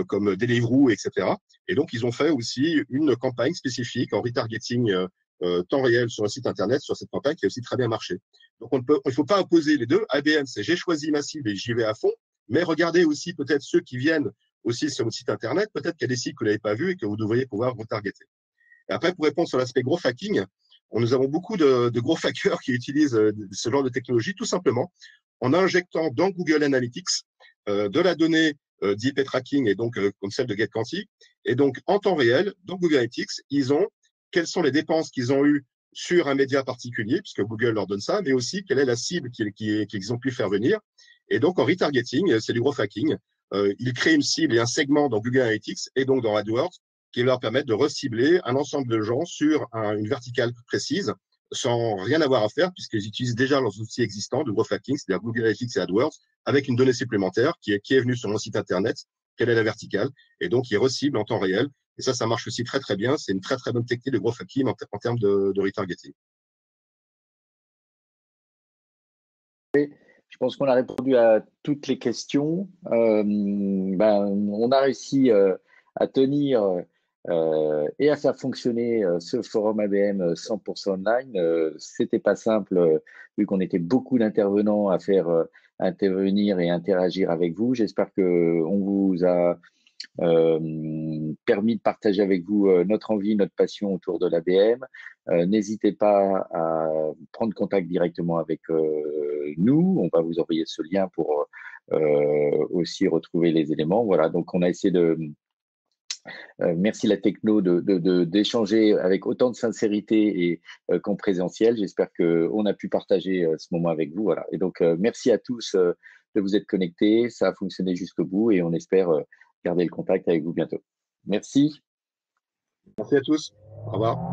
comme Deliveroo, etc. Et donc, ils ont fait aussi une campagne spécifique en retargeting temps réel sur le site internet sur cette campagne qui a aussi très bien marché. Donc, il faut pas opposer les deux. ABM, c'est j'ai choisi ma cible et j'y vais à fond, mais regardez aussi peut-être ceux qui viennent aussi sur votre site internet, peut-être qu'il y a des sites que vous n'avez pas vus et que vous devriez pouvoir retargeter. Et après, pour répondre sur l'aspect growth hacking, nous avons beaucoup de growth hackers qui utilisent ce genre de technologie tout simplement en injectant dans Google Analytics de la donnée d'IP tracking et donc comme celle de GetQuanti. Et donc, en temps réel, dans Google Analytics, ils ont quelles sont les dépenses qu'ils ont eues sur un média particulier, puisque Google leur donne ça, mais aussi quelle est la cible qu'ils ont pu faire venir. Et donc, en retargeting, c'est du growth hacking. Ils créent une cible et un segment dans Google Analytics et donc dans AdWords qui leur permettent de recibler un ensemble de gens sur une verticale précise sans rien avoir à faire puisqu'ils utilisent déjà leurs outils existants de growth hacking, c'est-à-dire Google Analytics et AdWords, avec une donnée supplémentaire qui est venue sur mon site internet, quelle est la verticale, et donc ils reciblent en temps réel. Et ça marche aussi très très bien. C'est une très très bonne technique de growth hacking en termes de retargeting. Je pense qu'on a répondu à toutes les questions. On a réussi à tenir et à faire fonctionner ce forum ABM 100% online. C'était pas simple vu qu'on était beaucoup d'intervenants à faire intervenir et interagir avec vous. J'espère qu'on vous a permis de partager avec vous notre envie, notre passion autour de l'ABM. N'hésitez pas à prendre contact directement avec nous. On va vous envoyer ce lien pour aussi retrouver les éléments. Voilà, donc on a essayé de... merci la techno d'échanger avec autant de sincérité et qu'en présentiel. J'espère qu'on a pu partager ce moment avec vous. Voilà. Et donc, merci à tous de vous être connectés. Ça a fonctionné jusqu'au bout et on espère garder le contact avec vous bientôt. Merci. Merci à tous. Au revoir.